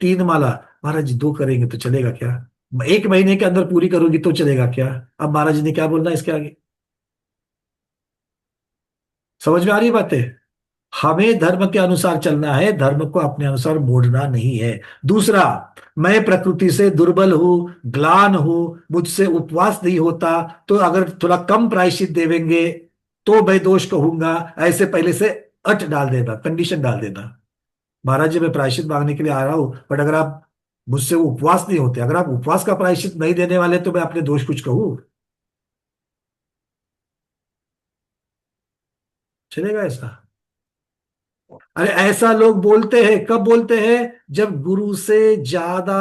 3 माला। महाराज जी 2 करेंगे तो चलेगा क्या? 1 महीने के अंदर पूरी करोगी तो चलेगा क्या? अब महाराज जी ने क्या बोलना है इसके आगे? समझ में आ रही है बातें? हमें धर्म के अनुसार चलना है, धर्म को अपने अनुसार मोड़ना नहीं है। दूसरा, मैं प्रकृति से दुर्बल हूं, ग्लान हूं, मुझसे उपवास नहीं होता, तो अगर थोड़ा कम प्रायश्चित देवेंगे तो मैं दोष कहूंगा, ऐसे पहले से अट डाल देना, कंडीशन डाल देना। महाराज जी मैं प्रायश्चित मांगने के लिए आ रहा हूं, बट अगर आप मुझसे उपवास नहीं होते, अगर आप उपवास का प्रायश्चित नहीं देने वाले, तो मैं अपने दोष कुछ कहूं? चलेगा ऐसा? अरे ऐसा लोग बोलते हैं, कब बोलते हैं? जब गुरु से ज्यादा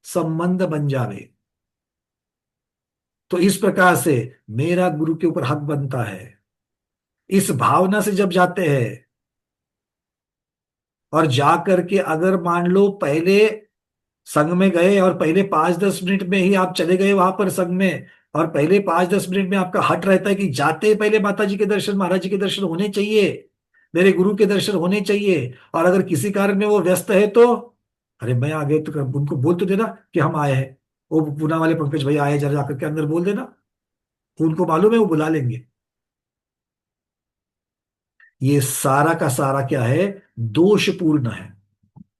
संबंध बन जावे, तो इस प्रकार से मेरा गुरु के ऊपर हक बनता है, इस भावना से जब जाते हैं, और जाकर के अगर मान लो पहले संघ में गए और पहले 5-10 मिनट में ही आप चले गए वहां पर संघ में, और पहले 5-10 मिनट में आपका हट रहता है कि जाते ही पहले माता जी के दर्शन, महाराज जी के दर्शन होने चाहिए, मेरे गुरु के दर्शन होने चाहिए, और अगर किसी कारण में वो व्यस्त है तो अरे मैं आ गए तो उनको बोल तो देना कि हम आए हैं, वो पूना वाले पंकज भाई आए, जरा जाकर के अंदर बोल देना, उनको मालूम है वो बुला लेंगे। ये सारा का सारा क्या है? दोषपूर्ण है।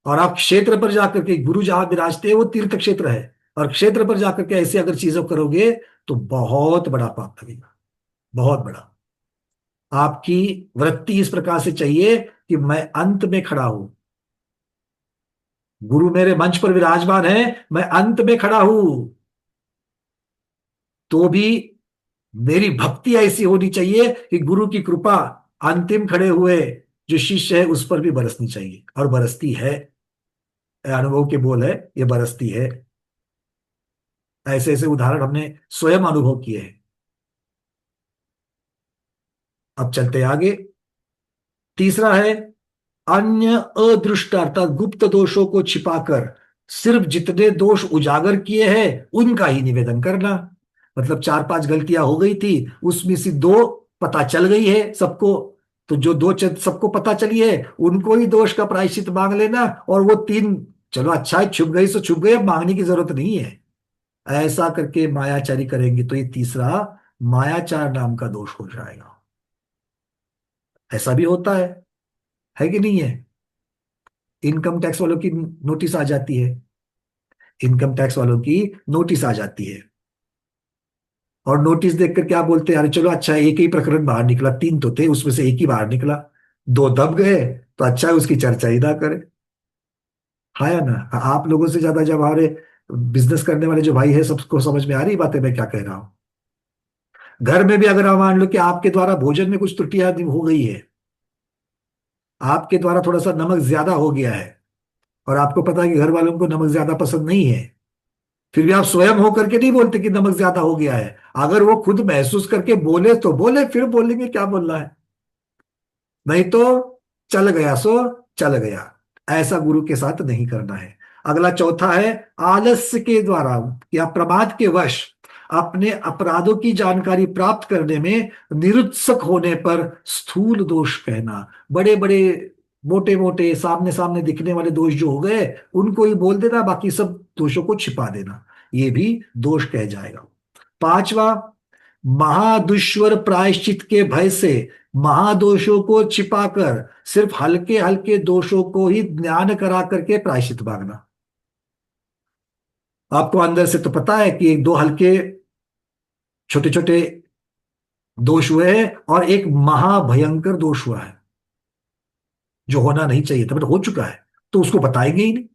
और आप क्षेत्र पर जाकर के, गुरु जहां विराजते हैं वो तीर्थ क्षेत्र है, और क्षेत्र पर जाकर के ऐसे अगर चीजों करोगे तो बहुत बड़ा पाप लगेगा, बहुत बड़ा। आपकी वृत्ति इस प्रकार से चाहिए कि मैं अंत में खड़ा हूं, गुरु मेरे मंच पर विराजमान है, मैं अंत में खड़ा हूं, तो भी मेरी भक्ति ऐसी होनी चाहिए कि गुरु की कृपा अंतिम खड़े हुए जो शिष्य है उस पर भी बरसनी चाहिए, और बरसती है। अनुभव के बोल है, ये बरसती है। ऐसे ऐसे उदाहरण हमने स्वयं अनुभव किए हैं। अब चलते आगे। तीसरा है अन्य अदृष्ट, अर्थात गुप्त दोषों को छिपाकर सिर्फ जितने दोष उजागर किए हैं उनका ही निवेदन करना। मतलब 4-5 गलतियां हो गई थी, उसमें से 2 पता चल गई है सबको, तो जो 2 सबको पता चली है उनको ही दोष का प्रायश्चित मांग लेना, और वो 3 चलो अच्छा है, छुप गई सो छुप गई, अब मांगने की जरूरत नहीं है। ऐसा करके मायाचारी करेंगे तो ये तीसरा मायाचार नाम का दोष हो जाएगा। ऐसा भी होता है कि नहीं है? इनकम टैक्स वालों की नोटिस आ जाती है, इनकम टैक्स वालों की नोटिस आ जाती है, और नोटिस देखकर क्या बोलते हैं, अरे चलो अच्छा है, एक ही प्रकरण बाहर निकला, 3 तो थे उसमें से एक ही बाहर निकला, 2 दब गए, तो अच्छा है उसकी चर्चा ही ना करें। हाँ या ना? आप लोगों से ज्यादा जब हमारे बिजनेस करने वाले जो भाई है सबको समझ में आ रही बातें मैं क्या कह रहा हूं। घर में भी अगर आप मान लो कि आपके द्वारा भोजन में कुछ त्रुटियां हो गई है, आपके द्वारा थोड़ा सा नमक ज्यादा हो गया है, और आपको पता है कि घर वालों को नमक ज्यादा पसंद नहीं है, फिर भी आप स्वयं होकर के नहीं बोलते कि नमक ज्यादा हो गया है। अगर वो खुद महसूस करके बोले तो बोले, फिर बोलेंगे क्या बोलना है, नहीं तो चल गया सो चल गया। ऐसा गुरु के साथ नहीं करना है। अगला चौथा है आलस्य के द्वारा या प्रमाद के वश अपने अपराधों की जानकारी प्राप्त करने में निरुत्सुक होने पर स्थूल दोष कहना। बड़े बड़े मोटे मोटे सामने सामने दिखने वाले दोष जो हो गए उनको ही बोल देना, बाकी सब दोषों को छिपा देना, ये भी दोष कह जाएगा। पांचवा, महादुश्वर प्रायश्चित के भय से महादोषों को छिपाकर सिर्फ हल्के हल्के दोषों को ही ज्ञान करा करके प्रायश्चित मांगना। आपको अंदर से तो पता है कि 1-2 हल्के छोटे छोटे दोष हुए हैं और एक महाभयंकर दोष हुआ है जो होना नहीं चाहिए था, बट हो चुका है, तो उसको बताएंगे ही नहीं।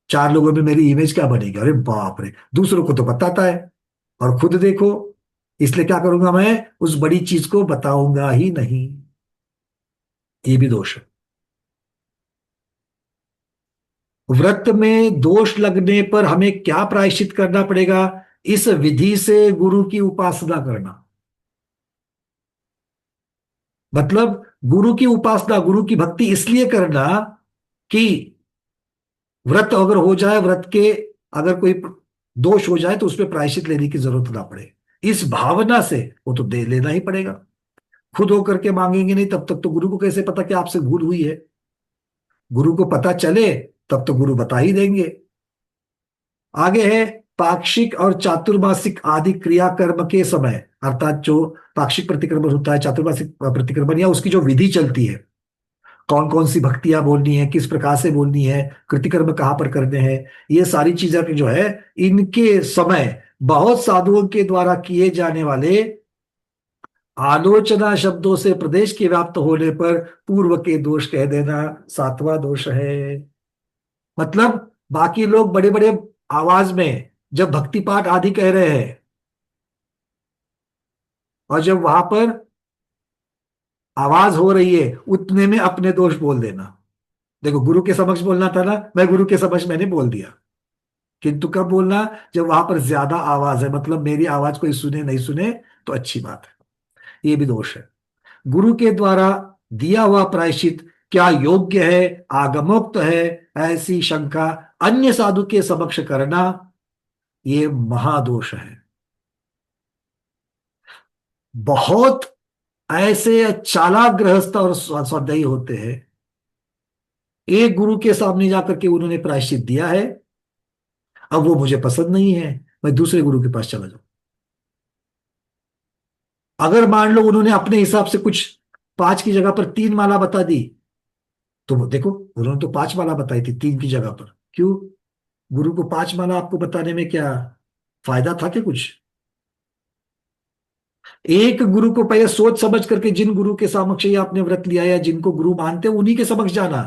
4 लोगों में मेरी इमेज क्या बनेगी? अरे बाप रे, दूसरों को तो बताता है, और खुद देखो। इसलिए क्या करूंगा, मैं उस बड़ी चीज को बताऊंगा ही नहीं, ये भी दोष है। व्रत में दोष लगने पर हमें क्या प्रायश्चित करना पड़ेगा? इस विधि से गुरु की उपासना करना। मतलब गुरु की उपासना, गुरु की भक्ति इसलिए करना कि व्रत अगर हो जाए, व्रत के अगर कोई दोष हो जाए तो उसमें प्रायश्चित लेने की जरूरत ना पड़े, इस भावना से वो तो दे लेना ही पड़ेगा। खुद होकर के मांगेंगे नहीं तब तक तो गुरु को कैसे पता कि आपसे भूल हुई है? गुरु को पता चले तब तो गुरु बता ही देंगे। आगे है पाक्षिक और चातुर्मासिक आदि क्रियाकर्म के समय, अर्थात जो पाक्षिक प्रतिक्रमण होता है, चातुर्मासिक प्रतिक्रमण, या उसकी जो विधि चलती है, कौन कौन सी भक्तियां बोलनी है, किस प्रकार से बोलनी है, कृतिकर्म कहाँ पर करने हैं, ये सारी चीजें जो है, इनके समय बहुत साधुओं के द्वारा किए जाने वाले आलोचना शब्दों से प्रदेश के व्याप्त होने पर पूर्व के दोष कह देना सातवां दोष है। मतलब बाकी लोग बड़े बड़े आवाज में जब भक्ति पाठ आदि कह रहे हैं, और जब वहां पर आवाज हो रही है उतने में अपने दोष बोल देना। देखो, गुरु के समक्ष बोलना था ना, मैं गुरु के समक्ष मैंने बोल दिया, किंतु कब बोलना, जब वहां पर ज्यादा आवाज है, मतलब मेरी आवाज कोई सुने नहीं सुने तो अच्छी बात है, ये भी दोष है। गुरु के द्वारा दिया हुआ प्रायश्चित क्या योग्य है, आगमोक्त है, ऐसी शंका अन्य साधु के समक्ष करना, ये महादोष है। बहुत ऐसे चालाक गृहस्थ और स्वाध्यायी होते हैं, एक गुरु के सामने जाकर के उन्होंने प्रायश्चित दिया है, अब वो मुझे पसंद नहीं है, मैं दूसरे गुरु के पास चला जाऊं। अगर मान लो उन्होंने अपने हिसाब से कुछ 5 की जगह पर 3 माला बता दी, तो देखो उन्होंने तो 5 माला बताई थी 3 की जगह पर, क्यों? गुरु को 5 माला आपको बताने में क्या फायदा था क्या कुछ? एक गुरु को पहले सोच समझ करके, जिन गुरु के समक्ष ये आपने व्रत लिया या जिनको गुरु मानते हो उन्हीं के समक्ष जाना।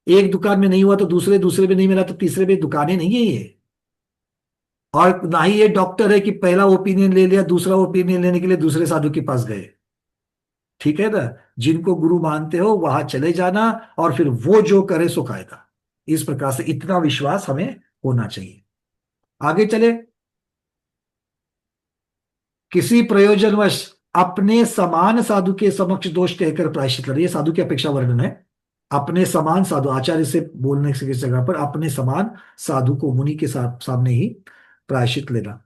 एक दुकान में नहीं हुआ तो दूसरे, दूसरे में नहीं मिला तो तीसरे में, दुकानें नहीं है ये। और ना ही ये डॉक्टर है कि पहला ओपिनियन ले लिया, दूसरा ओपिनियन लेने के लिए दूसरे साधु के पास गए। ठीक है ना? जिनको गुरु मानते हो वहां चले जाना, और फिर वो जो करे सो कायदा। इस प्रकार से इतना विश्वास हमें होना चाहिए। आगे चले, किसी प्रयोजनवश अपने समान साधु के समक्ष दोष कहकर प्रायश्चित कर, ये साधु की अपेक्षा वर्णन है। अपने समान साधु, आचार्य से बोलने की जगह पर अपने समान साधु को मुनि के सामने ही प्रायश्चित लेना।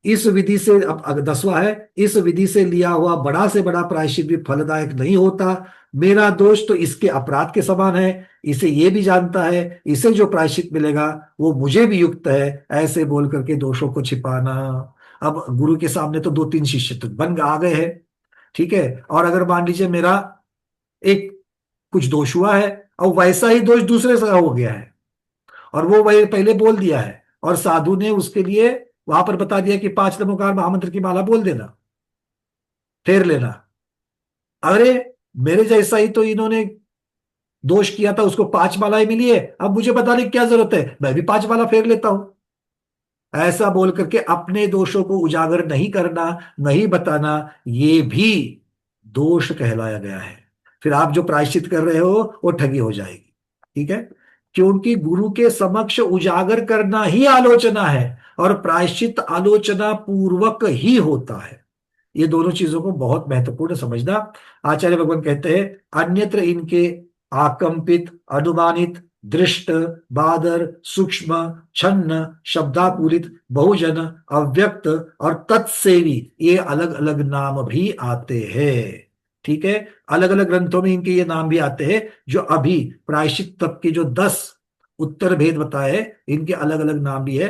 इस विधि से, अब 10वां है, इस विधि से लिया हुआ बड़ा से बड़ा प्रायश्चित भी फलदायक नहीं होता। मेरा दोष तो इसके अपराध के समान है, इसे ये भी जानता है, इसे जो प्रायश्चित मिलेगा वो मुझे भी युक्त है, ऐसे बोल करके दोषों को छिपाना। अब गुरु के सामने तो 2-3 शिष्य तो बन आ गए हैं, ठीक है, और अगर मान लीजिए मेरा एक कुछ दोष हुआ है और वैसा ही दोष दूसरे से हो गया है, और वो वही पहले बोल दिया है, और साधु ने उसके लिए वहां पर बता दिया कि 5 नमोकार महामंत्र की माला बोल देना, फेर लेना। अरे मेरे जैसा ही तो इन्होंने दोष किया था, उसको 5 मालाएं मिली है, अब मुझे बताने की क्या जरूरत है, मैं भी 5 माला फेर लेता हूं। ऐसा बोल करके अपने दोषों को उजागर नहीं करना, नहीं बताना, ये भी दोष कहलाया गया है। फिर आप जो प्रायश्चित कर रहे हो वो ठगी हो जाएगी। ठीक है, क्योंकि गुरु के समक्ष उजागर करना ही आलोचना है, और प्रायश्चित आलोचना पूर्वक ही होता है। ये दोनों चीजों को बहुत महत्वपूर्ण समझना। आचार्य भगवान कहते हैं, अन्यत्र इनके आकंपित, अनुमानित, दृष्ट, बादर, सूक्ष्म, छन्न, शब्दापूरित, बहुजन, अव्यक्त और तत्सेवी, ये अलग अलग नाम भी आते हैं। ठीक है, अलग अलग ग्रंथों में इनके ये नाम भी आते हैं। जो अभी प्रायश्चित तप के जो 10 उत्तर भेद बताए, इनके अलग अलग नाम भी है।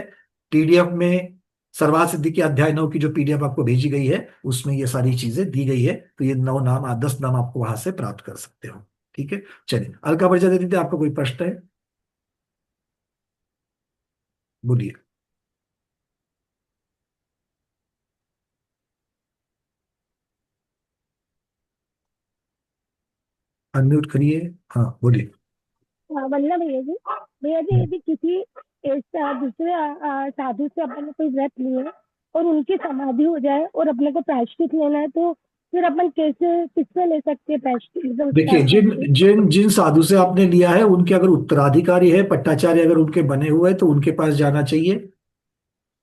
पीडीएफ में सर्वार्थ सिद्धि के अध्याय 9 की जो पीडीएफ आपको भेजी गई है, उसमें ये सारी चीजें दी गई है, तो ये 9 नाम, 10 नाम आपको वहां से प्राप्त कर सकते हो। ठीक है, चलिए अलका परिचय दे दीजिए। आपका कोई प्रश्न है? बोलिए। अनम्यूट करिए। हाँ बोलिए। वल्लभ भैया जी यदि किसी दूसरे साधु से अपन ने कोई व्रत लिए और उनकी समाधि हो जाए और अपने को प्रायश्चित लेना है, तो फिर अपन कैसे, किससे ले सकते हैं प्रायश्चित? देखिए, जिन जिन जिन साधु से आपने लिया है उनके अगर उत्तराधिकारी है, पट्टाचार्य अगर उनके बने हुए हैं, तो उनके पास जाना चाहिए।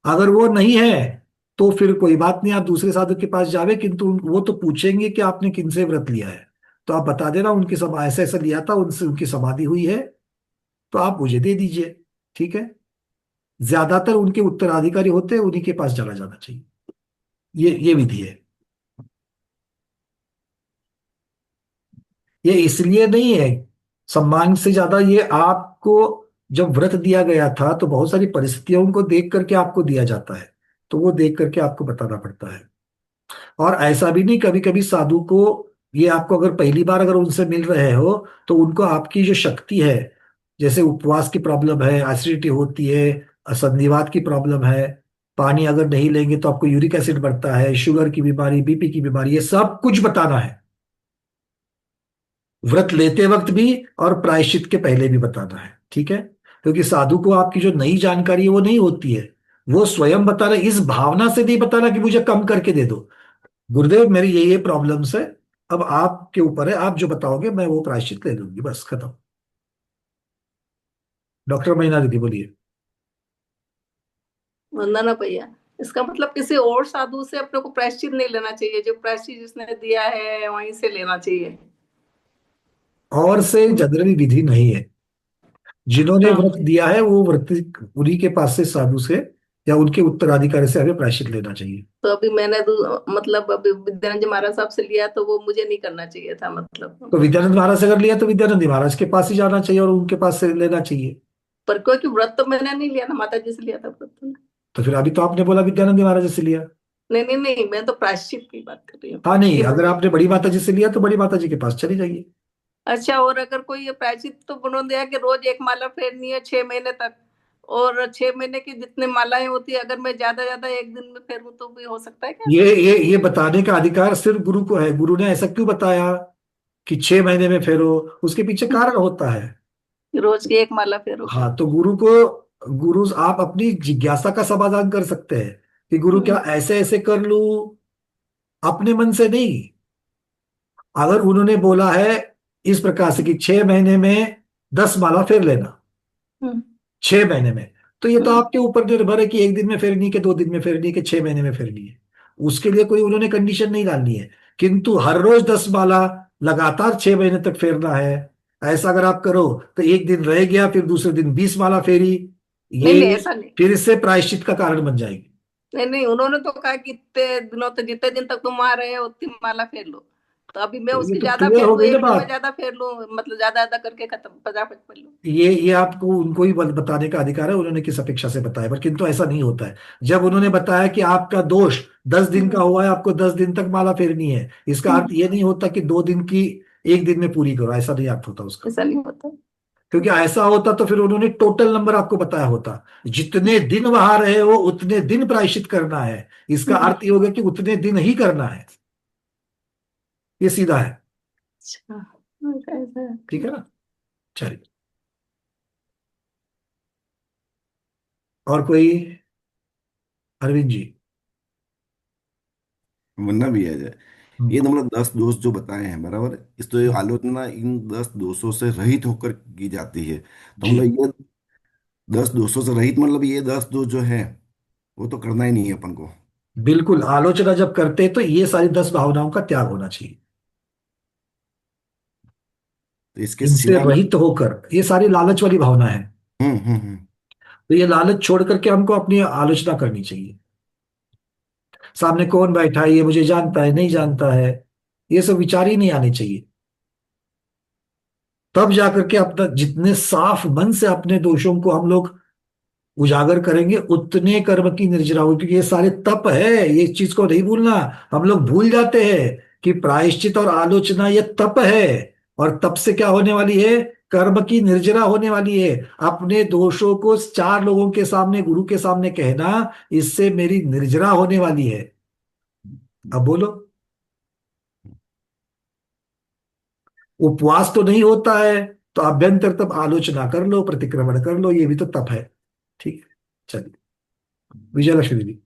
अगर वो नहीं है तो फिर कोई बात नहीं, आप दूसरे साधु के पास जावे, किंतु वो तो पूछेंगे कि आपने किनसे व्रत लिया है, तो आप बता देना उनकी ऐसा ऐसा लिया था, उनसे उनकी समाधि हुई है, तो आप मुझे दे दीजिए। ठीक है, ज्यादातर उनके उत्तराधिकारी होते हैं, उन्हीं के पास चला जाना चाहिए। ये विधि है। ये इसलिए नहीं है सम्मान से ज्यादा ये आपको, जब व्रत दिया गया था तो बहुत सारी परिस्थितियों को देख करके आपको दिया जाता है, तो वो देख करके आपको बताना पड़ता है। और ऐसा भी नहीं, कभी कभी साधु को, ये आपको अगर पहली बार अगर उनसे मिल रहे हो तो उनको आपकी जो शक्ति है, जैसे उपवास की प्रॉब्लम है, एसिडिटी होती है, संधिवात की प्रॉब्लम है, पानी अगर नहीं लेंगे तो आपको यूरिक एसिड बढ़ता है, शुगर की बीमारी, बीपी की बीमारी, ये सब कुछ बताना है, व्रत लेते वक्त भी और प्रायश्चित के पहले भी बताना है, ठीक है। क्योंकि साधु को आपकी जो नई जानकारी है वो नहीं होती है, वो स्वयं बता रहा है, इस भावना से नहीं बताना कि मुझे कम करके दे दो, गुरुदेव मेरी ये प्रॉब्लम्स है, अब आपके ऊपर है, आप जो बताओगे मैं वो प्रायश्चित ले लूंगी, बस खत्म। डॉक्टर महीना दीदी बोलिए। वंदना भैया, इसका मतलब किसी और साधु से अपने को प्रायश्चित नहीं लेना चाहिए, जो प्रायश्चित जिसने दिया है वहीं से लेना चाहिए। और से जनरली विधि नहीं है, जिन्होंने हाँ, व्रत दिया है वो व्रत, उन्हीं के पास से, साधु से या उनके उत्तराधिकारी से हमें प्रायश्चित लेना चाहिए। तो अभी मैंने मतलब अभी विद्यानंद जी महाराज साहब से लिया, तो वो मुझे नहीं करना चाहिए था मतलब। तो विद्यानंद महाराज से अगर लिया तो विद्यानंद महाराज के पास ही जाना चाहिए और उनके पास से लेना चाहिए। पर क्योंकि व्रत तो मैंने नहीं लिया ना, माता जी से लिया था व्रत तो। तो फिर अभी तो आपने बोला विद्यानंद महाराज से लिया। नहीं नहीं नहीं, मैं तो प्रायश्चित की बात कर रही हूँ हाँ नहीं, कि अगर आपने बड़ी माता जी से लिया तो बड़ी माता जी के पास चली जाइए। अच्छा, और अगर कोई ये प्रायश्चित तो उन्होंने दिया कि रोज एक माला फेरनी है 6 महीने तक, और 6 महीने की जितने मालाएं होती है अगर मैं ज्यादा ज्यादा एक दिन में फेरूं तो भी हो सकता है क्या? ये बताने का अधिकार सिर्फ गुरु को है। गुरु ने ऐसा क्यों बताया कि 6 महीने में फेरो, उसके पीछे कारण होता है। रोज की एक माला फेरो। हाँ तो गुरु आप अपनी जिज्ञासा का समाधान कर सकते हैं कि गुरु क्या ऐसे ऐसे कर लूं, अपने मन से नहीं। अगर उन्होंने बोला है इस प्रकार से कि 6 महीने में 10 माला फेर लेना, हम्म, 6 महीने में, तो ये तो हम्म। आपके ऊपर निर्भर है कि एक दिन में फेरनी, के 2 दिन में फेरनी, के 6 महीने में फेरनी है। उसके लिए कोई उन्होंने कंडीशन नहीं डालनी है। किंतु हर रोज 10 माला लगातार 6 महीने तक फेरना है, ऐसा अगर आप करो तो एक दिन रह गया, फिर दूसरे दिन 20 माला फेरी, नहीं नहीं, ये ऐसा नहीं। फिर इससे प्रायश्चित का कारण बन जाएगी। नहीं नहीं, उन्होंने तो कहा कि इतने दिनों तक, जितने दिन तक तुम वहां रहे हो उतनी माला फेर लो। तो अभी मैं तो ये उसकी तो ज्यादा क्लियर फेर हो लूं, गई ना एक दिन में बात। ज्यादा फेर लूं, मतलब ज्यादा ज्यादा करके खत्म, फटाफट कर लूं। ये आपको उनको ही बताने का अधिकार है, उन्होंने किस अपेक्षा से बताया, पर किंतु ऐसा नहीं होता है। जब उन्होंने बताया कि आपका दोष 10 दिन का हम्म, हुआ है, आपको 10 दिन तक माला फेरनी है, इसका अर्थ ये नहीं होता कि 2 दिन की एक दिन में पूरी करो, ऐसा नहीं अर्थ होता उसका। ऐसा नहीं होता। क्योंकि ऐसा होता तो फिर उन्होंने टोटल नंबर आपको बताया होता, जितने दिन वहां रहे हो उतने दिन प्रायश्चित करना है, इसका हम्म, अर्थ ये होगा कि उतने दिन ही करना है, ये सीधा है। अच्छा, ऐसा है। ठीक है ना, चलिए। और कोई, अरविंद जी। वरना भी है जाए। हम्म, ये तो मतलब 10 दोष जो बताए हैं बराबर, इस तो ये आलोचना इन 10 दोषों से रहित होकर की जाती है, तो जी मतलब ये 10 दोषों से रहित मतलब ये 10 दोष जो है वो तो करना ही नहीं है अपन को। बिल्कुल, आलोचना जब करते हैं तो ये सारी 10 भावनाओं का त्याग होना चाहिए, तो इसके इनसे सिवा रहित होकर, ये सारी लालच वाली भावना है, हम्म। तो ये लालच छोड़ करके हमको अपनी आलोचना करनी चाहिए। सामने कौन बैठा है, ये मुझे जानता है नहीं जानता है, ये सब विचार ही नहीं आने चाहिए। तब जाकर के अपना, जितने साफ मन से अपने दोषों को हम लोग उजागर करेंगे उतने कर्म की निर्जरा होगी, क्योंकि ये सारे तप है, ये इस चीज को नहीं भूलना। हम लोग भूल जाते हैं कि प्रायश्चित और आलोचना ये तप है, और तप से क्या होने वाली है, कर्म की निर्जरा होने वाली है। अपने दोषों को 4 लोगों के सामने, गुरु के सामने कहना, इससे मेरी निर्जरा होने वाली है। अब बोलो, उपवास तो नहीं होता है, तो अभ्यंतर तप आलोचना कर लो, प्रतिक्रमण कर लो, ये भी तो तप है। ठीक है, चलिए विजयलक्ष्मी दीदी।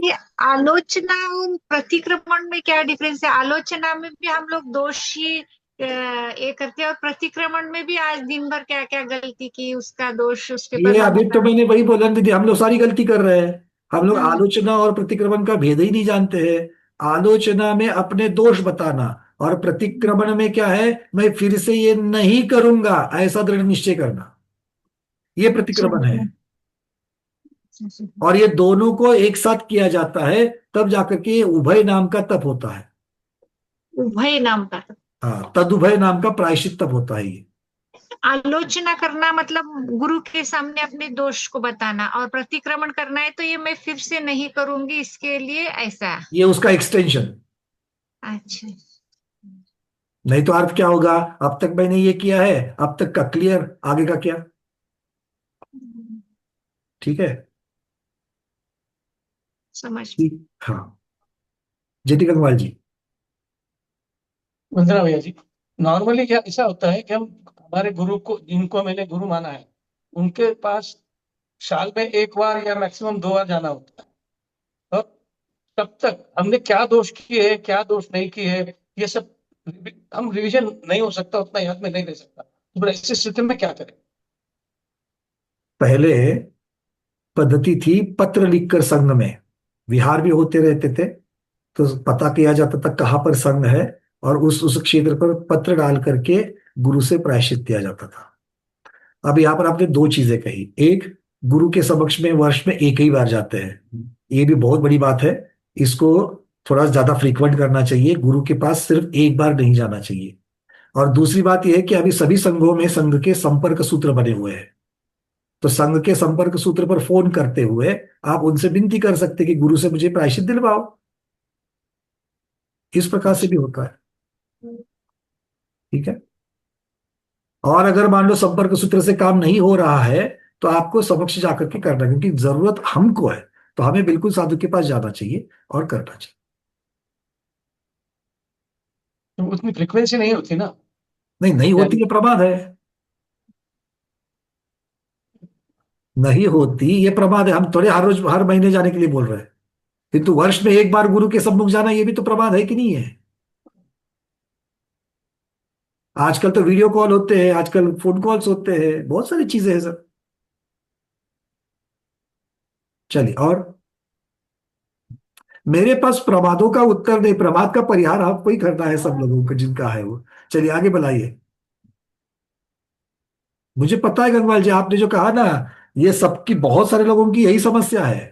ये आलोचना और प्रतिक्रमण में क्या डिफरेंस है? आलोचना में भी हम लोग दोषी ये करते हैं, और प्रतिक्रमण में भी आज दिन भर क्या क्या गलती की, उसका दोष उसके ऊपर ये अभी तो लगाना। मैंने वही बोला ना दीदी, हम लोग सारी गलती कर रहे हैं। हम लोग हम्म, आलोचना और प्रतिक्रमण का भेद ही नहीं जानते हैं। आलोचना में अपने दोष बताना, और प्रतिक्रमण में क्या है, मैं फिर से ये नहीं करूंगा ऐसा दृढ़ निश्चय करना, ये प्रतिक्रमण है। और ये दोनों को एक साथ किया जाता है, तब जाकर के ये उभय नाम का तप होता है। उभय नाम का। हाँ, तदुभय नाम का प्रायश्चित तब होता है ये। आलोचना करना मतलब गुरु के सामने अपने दोष को बताना, और प्रतिक्रमण करना है तो ये मैं फिर से नहीं करूंगी, इसके लिए ऐसा। ये उसका एक्सटेंशन। अच्छा। नहीं तो अर्थ क्या होगा, अब तक मैंने ये किया है, अब तक का क्लियर, आगे का क्या। ठीक है। समझ। ठीक, हाँ। जेटी गंगवाल जी। वंदना भैया जी, नॉर्मली क्या ऐसा होता है कि हम हमारे गुरु को, जिनको मैंने गुरु माना है, उनके पास साल में एक बार या मैक्सिमम 2 बार जाना होता है। और तब तक हमने क्या दोष किए हैं, क्या दोष नहीं किए हैं, ये सब हम रिवीजन नहीं हो सकता, उतना याद में नहीं रह सकता। तो फिर ऐसी स्थिति में क्या करें? पहले पद्धति थी पत्र लिखकर संघ में, विहार भी होते रहते थे, तो पता किया जाता था कहाँ पर संघ है, और उस क्षेत्र पर पत्र डाल करके गुरु से प्रायश्चित किया जाता था। अब यहाँ पर आपने दो चीजें कही, एक, गुरु के समक्ष में वर्ष में एक ही बार जाते हैं, ये भी बहुत बड़ी बात है, इसको थोड़ा ज्यादा फ्रीक्वेंट करना चाहिए, गुरु के पास सिर्फ एक बार नहीं जाना चाहिए। और दूसरी बात यह है कि अभी सभी संघों में संघ के संपर्क सूत्र बने हुए हैं, तो संघ के संपर्क सूत्र पर फोन करते हुए आप उनसे विनती कर सकते कि गुरु से मुझे प्रायश्चित दिलवाओ। इस प्रकार से भी होता है। ठीक है। और अगर मान लो संपर्क सूत्र से काम नहीं हो रहा है, तो आपको समक्ष जाकर के करना है, क्योंकि जरूरत हमको है, तो हमें बिल्कुल साधु के पास जाना चाहिए और करना चाहिए। तो उतनी फ्रिक्वेंसी नहीं होती ना। नहीं, नहीं होती, ये प्रमाद है। नहीं होती, ये प्रमाद है। हम थोड़े हर रोज हर महीने जाने के लिए बोल रहे हैं, किंतु वर्ष में एक बार गुरु के सम्मुख जाना, ये भी तो प्रमाद है कि नहीं है। आजकल तो वीडियो कॉल होते हैं, आजकल फोन कॉल्स होते हैं, बहुत सारी चीजें हैं सर। चलिए, और मेरे पास प्रमादों का उत्तर नहीं, प्रमाद का परिहार आपको ही करना है, सब लोगों को जिनका है वो। चलिए आगे बढ़ाइए। मुझे पता है गंगवाल जी, आपने जो कहा ना, ये सबकी, बहुत सारे लोगों की यही समस्या है।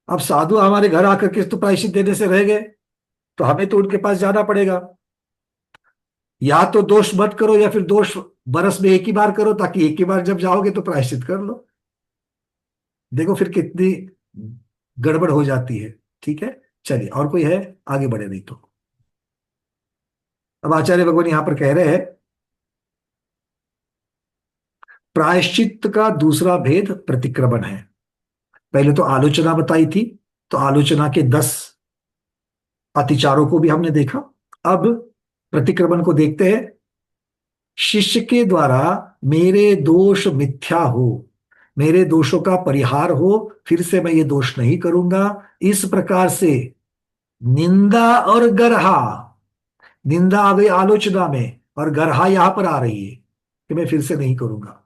अब साधु हमारे घर आकर के तो प्रायश्चित देने से रह गए, तो हमें तो उनके पास जाना पड़ेगा। या तो दोष मत करो, या फिर दोष बरस में एक ही बार करो, ताकि एक ही बार जब जाओगे तो प्रायश्चित कर लो। देखो फिर कितनी गड़बड़ हो जाती है। ठीक है। चलिए, और कोई है, आगे बढ़े, नहीं तो। अब आचार्य भगवान यहां पर कह रहे हैं, प्रायश्चित का दूसरा भेद प्रतिक्रमण है। पहले तो आलोचना बताई थी, तो आलोचना के 10 अतिचारों को भी हमने देखा। अब प्रतिक्रमण को देखते हैं। शिष्य के द्वारा मेरे दोष मिथ्या हो, मेरे दोषों का परिहार हो, फिर से मैं ये दोष नहीं करूंगा, इस प्रकार से निंदा और गर्हा, निंदा आ गई आलोचना में, और गर्हा यहां पर आ रही है कि मैं फिर से नहीं करूंगा।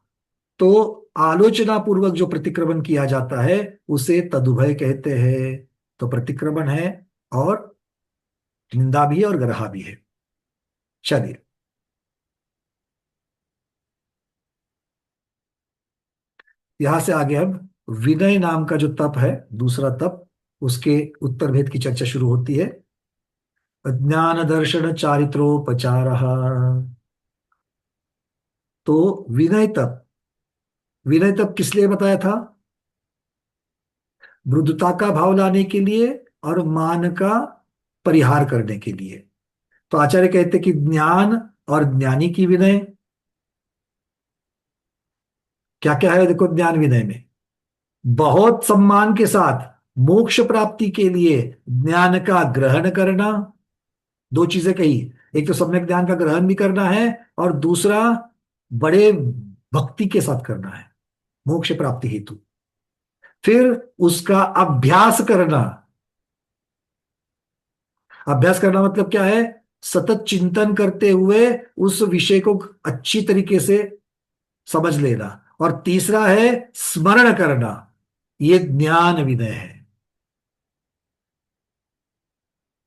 तो आलोचना पूर्वक जो प्रतिक्रमण किया जाता है उसे तदुभय कहते हैं। तो प्रतिक्रमण है, और निंदा भी है, और गर्हा भी है। चलिए, यहां से आगे हम विनय नाम का जो तप है, दूसरा तप, उसके उत्तर भेद की चर्चा शुरू होती है। ज्ञान दर्शन चारित्रोपचार। तो विनय तप, विनय तप किस लिए बताया था? मृदुता का भाव लाने के लिए, और मान का परिहार करने के लिए। तो आचार्य कहते कि ज्ञान और ज्ञानी की विनय, क्या क्या है देखो ज्ञान विनय में, बहुत सम्मान के साथ मोक्ष प्राप्ति के लिए ज्ञान का ग्रहण करना। दो चीजें कही, एक तो सम्यक ज्ञान का ग्रहण भी करना है, और दूसरा बड़े भक्ति के साथ करना है मोक्ष प्राप्ति हेतु। फिर उसका अभ्यास करना। अभ्यास करना मतलब क्या है? सतत चिंतन करते हुए उस विषय को अच्छी तरीके से समझ लेना। और तीसरा है स्मरण करना, ये ज्ञान विनय है।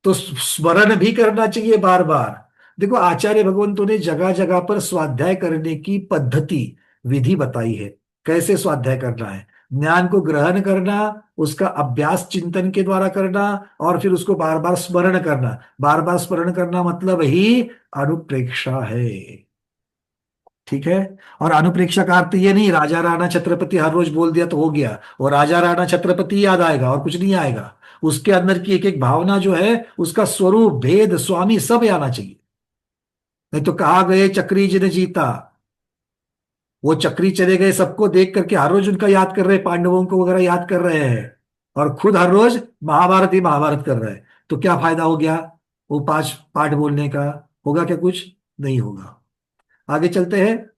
तो स्मरण भी करना चाहिए बार बार। देखो आचार्य भगवंतों ने जगह जगह पर स्वाध्याय करने की पद्धति, विधि बताई है, कैसे स्वाध्याय करना है। ज्ञान को ग्रहण करना, उसका अभ्यास चिंतन के द्वारा करना, और फिर उसको बार बार स्मरण करना। बार बार स्मरण करना मतलब ही अनुप्रेक्षा है। ठीक है। और अनुप्रेक्षा का अर्थ ये नहीं राजा राणा छत्रपति हर रोज बोल दिया तो हो गया, वो राजा राणा छत्रपति याद आएगा और कुछ नहीं आएगा। उसके अंदर की एक एक भावना जो है, उसका स्वरूप, भेद, स्वामी सब आना चाहिए। नहीं तो कहा गए चक्री जिन जीता, वो चक्री चले गए सबको देख करके हर रोज उनका याद कर रहे हैं, पांडवों को वगैरह याद कर रहे हैं, और खुद हर रोज महाभारत ही महाभारत कर रहे हैं। तो क्या फायदा हो गया वो 5 पाठ बोलने का? होगा क्या? कुछ नहीं होगा। आगे चलते हैं।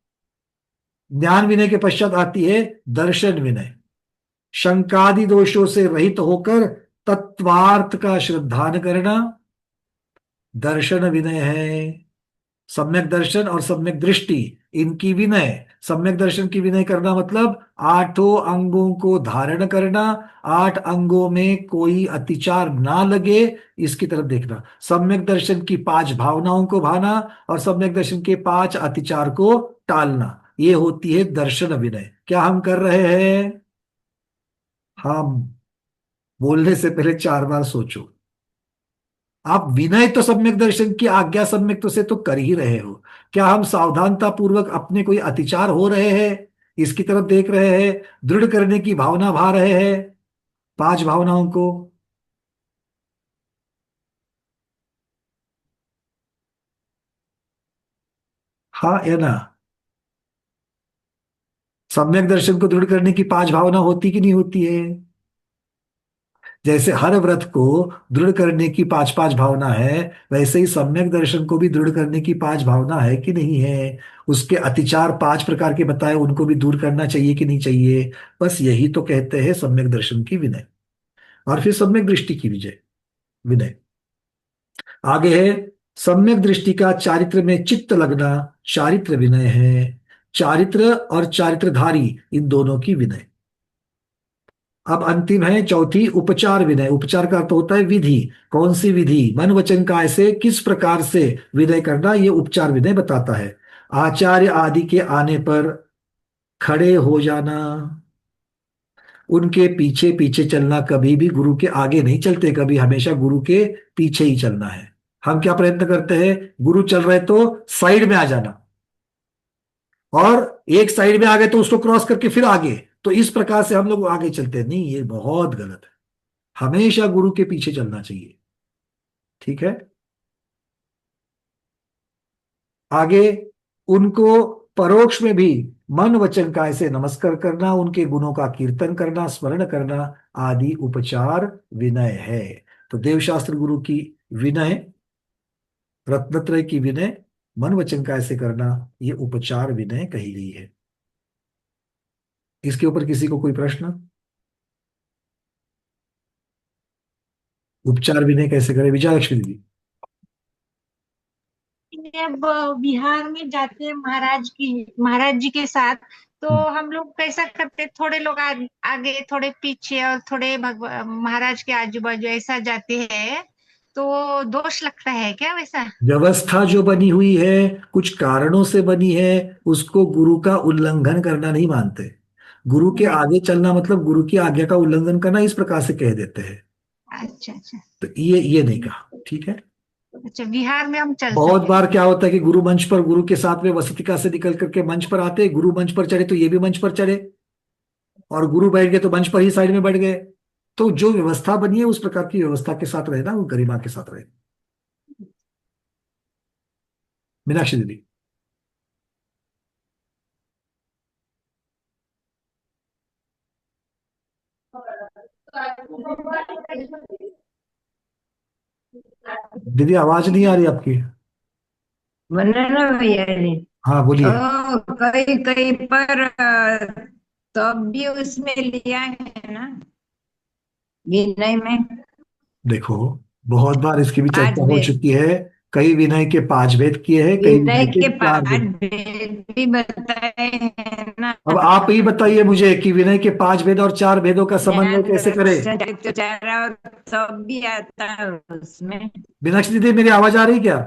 ज्ञान विनय के पश्चात आती है दर्शन विनय। शंकादि दोषों से रहित होकर तत्वार्थ का श्रद्धान करना दर्शन विनय है। सम्यक दर्शन और सम्यक दृष्टि, इनकी विनय। सम्यक दर्शन की विनय करना मतलब 8 अंगों को धारण करना, 8 अंगों में कोई अतिचार ना लगे, इसकी तरफ देखना। सम्यक दर्शन की 5 भावनाओं को भाना और सम्यक दर्शन के 5 अतिचार को टालना, ये होती है दर्शन विनय। क्या हम कर रहे हैं? हम बोलने से पहले 4 बार सोचो। आप विनय तो सम्यक दर्शन की आज्ञा सम्यक तो से तो कर ही रहे हो, क्या हम सावधानता पूर्वक अपने कोई अतिचार हो रहे हैं इसकी तरफ देख रहे हैं? दृढ़ करने की भावना भा रहे हैं 5 भावनाओं को? हाँ या ना? सम्यक दर्शन को दृढ़ करने की 5 भावना होती कि नहीं होती है? जैसे हर व्रत को दृढ़ करने की 5 5 भावना है, वैसे ही सम्यक दर्शन को भी दृढ़ करने की 5 भावना है कि नहीं है? उसके अतिचार 5 प्रकार के बताए, उनको भी दूर करना चाहिए कि नहीं चाहिए? बस यही तो कहते हैं सम्यक दर्शन की विनय। और फिर सम्यक दृष्टि की विजय विनय। आगे है सम्यक दृष्टि का चारित्र में चित्त लगना, चारित्र विनय है। चारित्र और चारित्रधारी, इन दोनों की विनय। अब अंतिम है चौथी, उपचार विनय। उपचार का अर्थ होता है विधि। कौन सी विधि? मन वचन काय से किस प्रकार से विनय करना, ये उपचार विनय बताता है। आचार्य आदि के आने पर खड़े हो जाना, उनके पीछे पीछे चलना, कभी भी गुरु के आगे नहीं चलते, कभी हमेशा गुरु के पीछे ही चलना है। हम क्या प्रयत्न करते हैं? गुरु चल रहे तो साइड में आ जाना, और एक साइड में आ गए तो उसको क्रॉस करके फिर आगे। तो इस प्रकार से हम लोग आगे चलते हैं, नहीं, ये बहुत गलत है। हमेशा गुरु के पीछे चलना चाहिए। ठीक है। आगे उनको परोक्ष में भी मन वचन काय से नमस्कार करना, उनके गुणों का कीर्तन करना, स्मरण करना आदि उपचार विनय है। तो देवशास्त्र गुरु की विनय, रत्नत्रय की विनय, मन वचन काय से करना, ये उपचार विनय कही गई है। इसके ऊपर किसी को कोई प्रश्न? उपचार विनय कैसे करें, विजयलक्ष्मी दीदी? जब बिहार में जाते हैं महाराज जी के साथ, तो हम लोग कैसा करते, थोड़े लोग आगे थोड़े पीछे और थोड़े महाराज के आजू बाजू ऐसा जाते हैं, तो दोष लगता है क्या वैसा? व्यवस्था जो बनी हुई है कुछ कारणों से बनी है, उसको गुरु का उल्लंघन करना नहीं मानते। गुरु के आगे चलना मतलब गुरु की आज्ञा का उल्लंघन करना, इस प्रकार से कह देते हैं। अच्छा अच्छा। तो ये नहीं कहा। ठीक है। अच्छा, बिहार में हम चल बहुत सकते बार क्या होता है कि गुरु मंच पर, गुरु के साथ में वसतिका से निकल करके मंच पर आते, गुरु मंच पर चढ़े तो ये भी मंच पर चढ़े, और गुरु बैठ गए तो मंच पर ही साइड में बैठ गए। तो जो व्यवस्था बनी है उस प्रकार की व्यवस्था के साथ रहना, वो गरिमा के साथ रहे। मीनाक्षी दीदी? दीदी आवाज नहीं आ रही आपकी। वरना ना भैया जी, हाँ बोलिए। कई कई पर तो भी उसमें लिया है ना विनय में। देखो, बहुत बार इसकी भी पांच चर्चा हो भेद, चुकी है। कई विनय के 5 भेद किए हैं, कई विनय विनय के के 4 भेद। 5 भेद भी बताए हैं ना। अब आप ही बताइए मुझे कि विनय के 5 भेद और 4 भेदों का समन्वय ज्ञान कैसे करें। दर्शन चतुचार और सब भी आता है उसमें। मीनाक्षी दीदी मेरी आवाज आ रही क्या?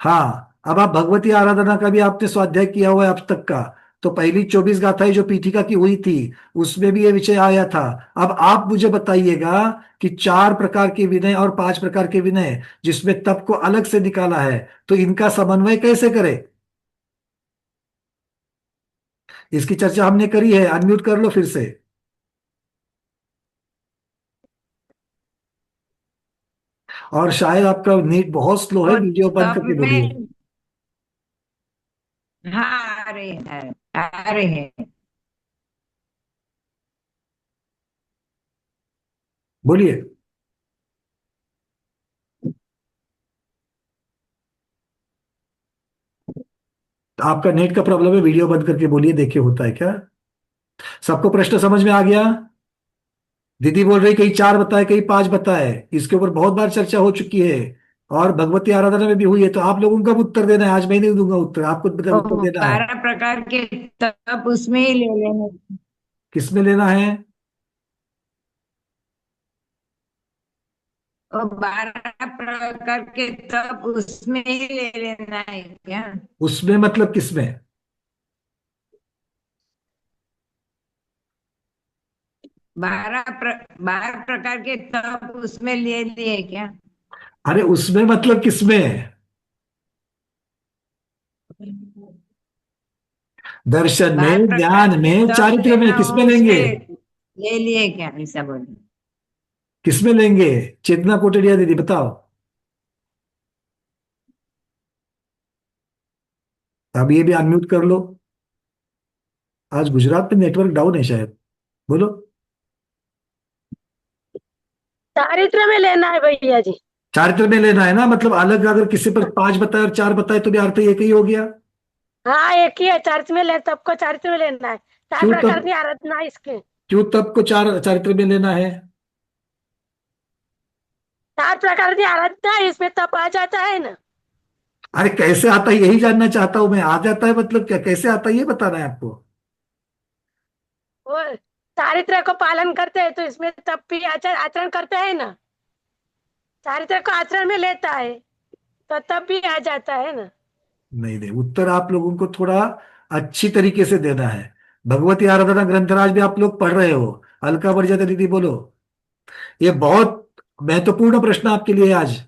हाँ। अब आप भगवती आराधना का भी आपने स्वाध्याय किया हुआ है अब तक का, तो पहली 24 गाथाएं जो पीठिका की हुई थी उसमें भी ये विषय आया था। अब आप मुझे बताइएगा कि 4 प्रकार के विनय और 5 प्रकार के विनय जिसमें तप को अलग से निकाला है, तो इनका समन्वय कैसे करें? इसकी चर्चा हमने करी है, अनम्यूट कर लो फिर से। और शायद आपका नेट बहुत स्लो है, और वीडियो बंद तब करके बोलिए। में हाँ आ रहे हैं, आ रहे हैं। बोलिए। तो आपका नेट का प्रॉब्लम है, वीडियो बंद करके बोलिए, देखिए होता है क्या। सबको प्रश्न समझ में आ गया? दीदी बोल रही कहीं 4 बताए कहीं 5 बताए, इसके ऊपर बहुत बार चर्चा हो चुकी है और भगवती आराधना में भी हुई है। तो आप लोगों का उत्तर देना है, आज मैं नहीं दूंगा उत्तर, आपको उत्तर और देना है। 12 प्रकार के तप उसमें ही ले लेने। किसमें लेना है? और 12 प्रकार के तप उसमें ही ले लेना है क्या? उसमें मतलब किसमें? 12 प्रकार के तप उसमें ले लिए क्या? अरे उसमें मतलब किसमें? दर्शन बारह में, प्रकार ज्ञान के में, तप चारित्र में, लेना हो किसमें लेंगे? उसमें ले लिए क्या, ऐसा बोले? किसमें लेंगे? चेतना कोटड़िया दीदी बताओ। अब ये भी अनम्यूट कर लो। आज गुजरात में नेटवर्क डाउन है शायद। बोलो। चारित्र में लेना है भैया जी। चारित्र में लेना है ना, मतलब अलग अगर किसी पर 5 बताए और 4 बताए तो भी अर्थ एक ही हो गया। हाँ एक ही है, चारित्र में ले, सबको चारित्र में लेना है। चार क्यों प्रकार तब? की आराधना है इसके। क्यों तब को 4 चारित्र में लेना है? 4 प्रकार की आराधना है, इसमें तप आ जाता है ना। अरे कैसे आता है यही जानना चाहता हूं मैं। आ जाता है मतलब क्या, कैसे आता है ये बताना है आपको। वो चारित्र को पालन करते हैं तो इसमें तप भी आचरण करते हैं ना। चारित्र को आचरण में लेता है तो तब भी आ जाता है ना। नहीं नहीं, उत्तर आप लोगों को थोड़ा अच्छी तरीके से देना है। भगवती आराधना ग्रंथराज भी आप लोग पढ़ रहे हो। अलका मर्यादा दीदी बोलो। ये बहुत महत्वपूर्ण प्रश्न आपके लिए आज।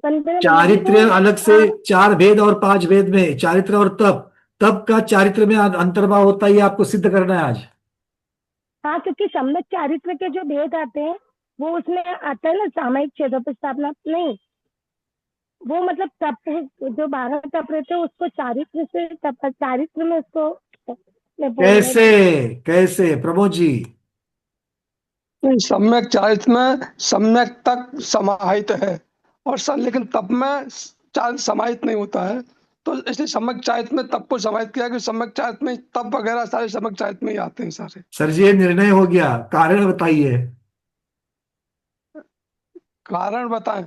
वंदना भैया जी वो चारित्र अलग से, 4 भेद और 5 भेद में चारित्र और तप, तप का चारित्र में अंतर्भाव होता है, ये आपको सिद्ध करना है आज। हाँ क्योंकि सम्यक चारित्र के जो भेद आते हैं वो उसमें आता है ना, सामयिक छेदोपस्थापना नहीं, वो मतलब तप जो 12 तप रहते हैं उसको चारित्र से तप, चारित्र में उसको मैं बोल रही कैसे? थी। कैसे प्रमोद जी? नहीं, सम्यक चारित्र में सम्यक तक समाहित है और लेकिन तप में चारित्र समाहित नहीं होता है। तो इसलिए सम्यक चारित्र में तप को समाहित किया कि सम्यक चारित्र में तप वगैरह सारे सम्यक चारित्र में ही आते हैं सारे। सर जी ये निर्णय हो गया, कारण बताइए। कारण बताएं।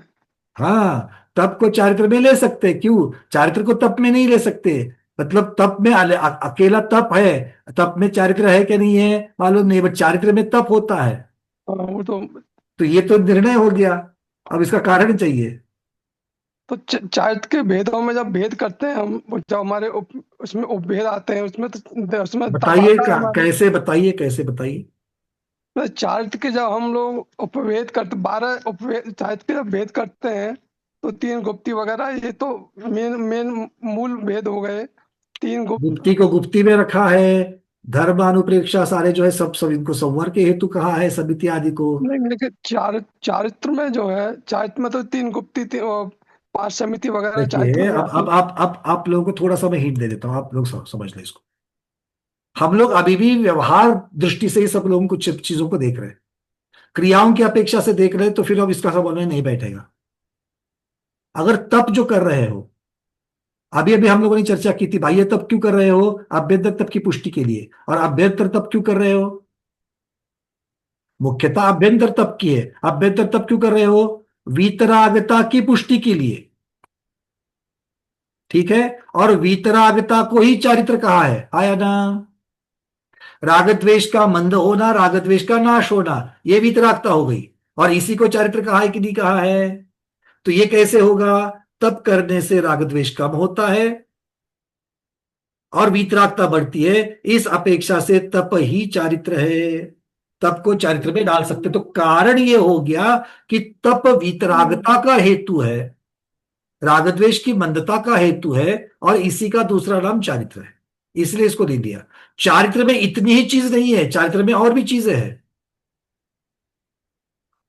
हाँ, तप को चारित्र में ले सकते, क्यों चारित्र को तप में नहीं ले सकते? मतलब तप में अकेला तप है, तप में चारित्र है क्या नहीं है मालूम नहीं, बट चारित्र में तप होता है। वो तो ये तो निर्णय हो गया, अब इसका कारण चाहिए। तो चारित्र के भेदों में जब भेद करते हैं हम, जब हमारे उसमें उपभेद आते हैं उसमें तो उसमें तप बताइए आता है हमारे। कैसे बताइए, कैसे बताइए। तो चारित्र के जब हम लोग उपभेद करते 12 उपभेद चारित्र के जब भेद करते हैं तो 3 गुप्ती वगैरह, ये तो मेन मेन मूल भेद हो गए। 3 गुप्त। गुप्ती को गुप्ती में रखा है, धर्म अनुप्रेक्षा सारे जो है सब सब इनको संवर के हेतु कहा है, समिति आदि को। नहीं लेकिन चारित्र में जो है, चारित्र में तो 3 गुप्ती 5 समिति वगैरह चारित्र देखिए में अब आती अब आप लोगों को थोड़ा सा मैं हिंट दे देता हूँ, आप लोग समझ लें इसको। हम लोग अभी भी व्यवहार दृष्टि से ही सब लोगों को चीजों को देख रहे हैं, क्रियाओं की अपेक्षा से देख रहे हैं, तो फिर अब इसका समन्वय नहीं बैठेगा। अगर तप जो कर रहे हो, अभी अभी हम लोगों ने चर्चा की थी, भाई ये तप क्यों कर रहे हो? अभ्यंतर तप की पुष्टि के लिए। और अभ्यंतर तप क्यों कर रहे हो? मुख्यतः अभ्यंतर तप की है। अभ्यंतर तप क्यों कर रहे हो? वीतरागता की पुष्टि के लिए। ठीक है, और वीतरागता को ही चारित्र कहा है, आया ना? राग द्वेष का मंद होना, राग द्वेष का नाश होना, ये वीतरागता हो गई, और इसी को चारित्र कहा है कि नहीं कहा है? तो ये कैसे होगा? तप करने से राग द्वेष कम होता है, और वीतरागता बढ़ती है, इस अपेक्षा से तप ही चारित्र है। तप को चारित्र में डाल सकते, तो कारण ये हो गया कि तप वीतरागता का हेतु है, राग द्वेष की मंदता का हेतु है, और इसी का दूसरा नाम चारित्र है, इसलिए इसको दे दिया। चारित्र में इतनी ही चीज नहीं है, चारित्र में और भी चीजें हैं,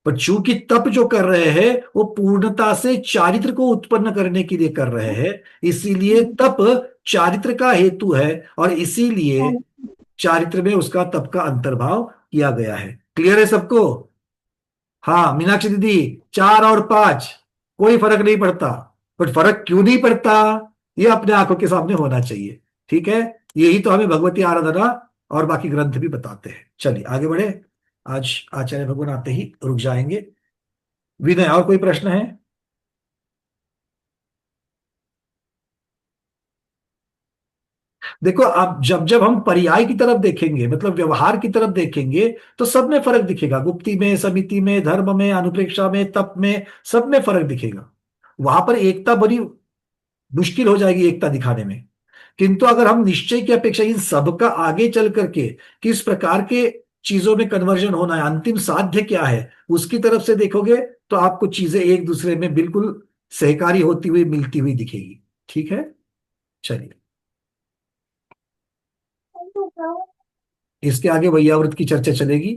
पर चूंकि तप जो कर रहे हैं वो पूर्णता से चारित्र को उत्पन्न करने के लिए कर रहे हैं, इसीलिए तप चारित्र का हेतु है, और इसीलिए चारित्र में उसका तप का अंतर्भाव किया गया है। क्लियर है सबको? हाँ मीनाक्षी दीदी, 4 और 5 कोई फर्क नहीं पड़ता, बट फर्क क्यों नहीं पड़ता ये अपने आंखों के सामने होना चाहिए। ठीक है, यही तो हमें भगवती आराधना और बाकी ग्रंथ भी बताते हैं। चलिए आगे बढ़े, आज आचार्य भगवान आते ही रुक जाएंगे। विनय, और कोई प्रश्न है? देखो, अब जब जब हम पर्याय की तरफ देखेंगे, मतलब व्यवहार की तरफ देखेंगे, तो सब में फर्क दिखेगा, गुप्ती में, समिति में, धर्म में, अनुप्रेक्षा में, तप में, सब में फर्क दिखेगा। वहां पर एकता बड़ी मुश्किल हो जाएगी एकता दिखाने में। किंतु अगर हम निश्चय की अपेक्षा इन सब का आगे चल करके किस प्रकार के चीजों में कन्वर्जन होना है, अंतिम साध्य क्या है, उसकी तरफ से देखोगे, तो आपको चीजें एक दूसरे में बिल्कुल सहकारी होती हुई, मिलती हुई दिखेगी। ठीक है, चलिए इसके आगे वैयावृत की चर्चा चलेगी,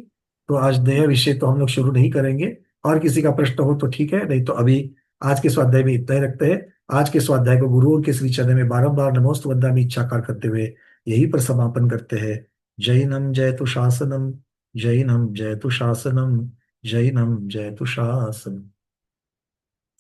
तो आज नया विषय तो हम लोग शुरू नहीं करेंगे। और किसी का प्रश्न हो तो ठीक है, नहीं तो अभी आज के स्वाध्याय में इतना ही रखते हैं। आज के स्वाध्याय को गुरुओं के श्री चरण में बारंबार नमोस्त वंदनामि इच्छाकार करते हुए यही पर समापन करते हैं। जैनम जयतु शासनम, जैनम जयतु शासनम, जैनम जयतु शासनम।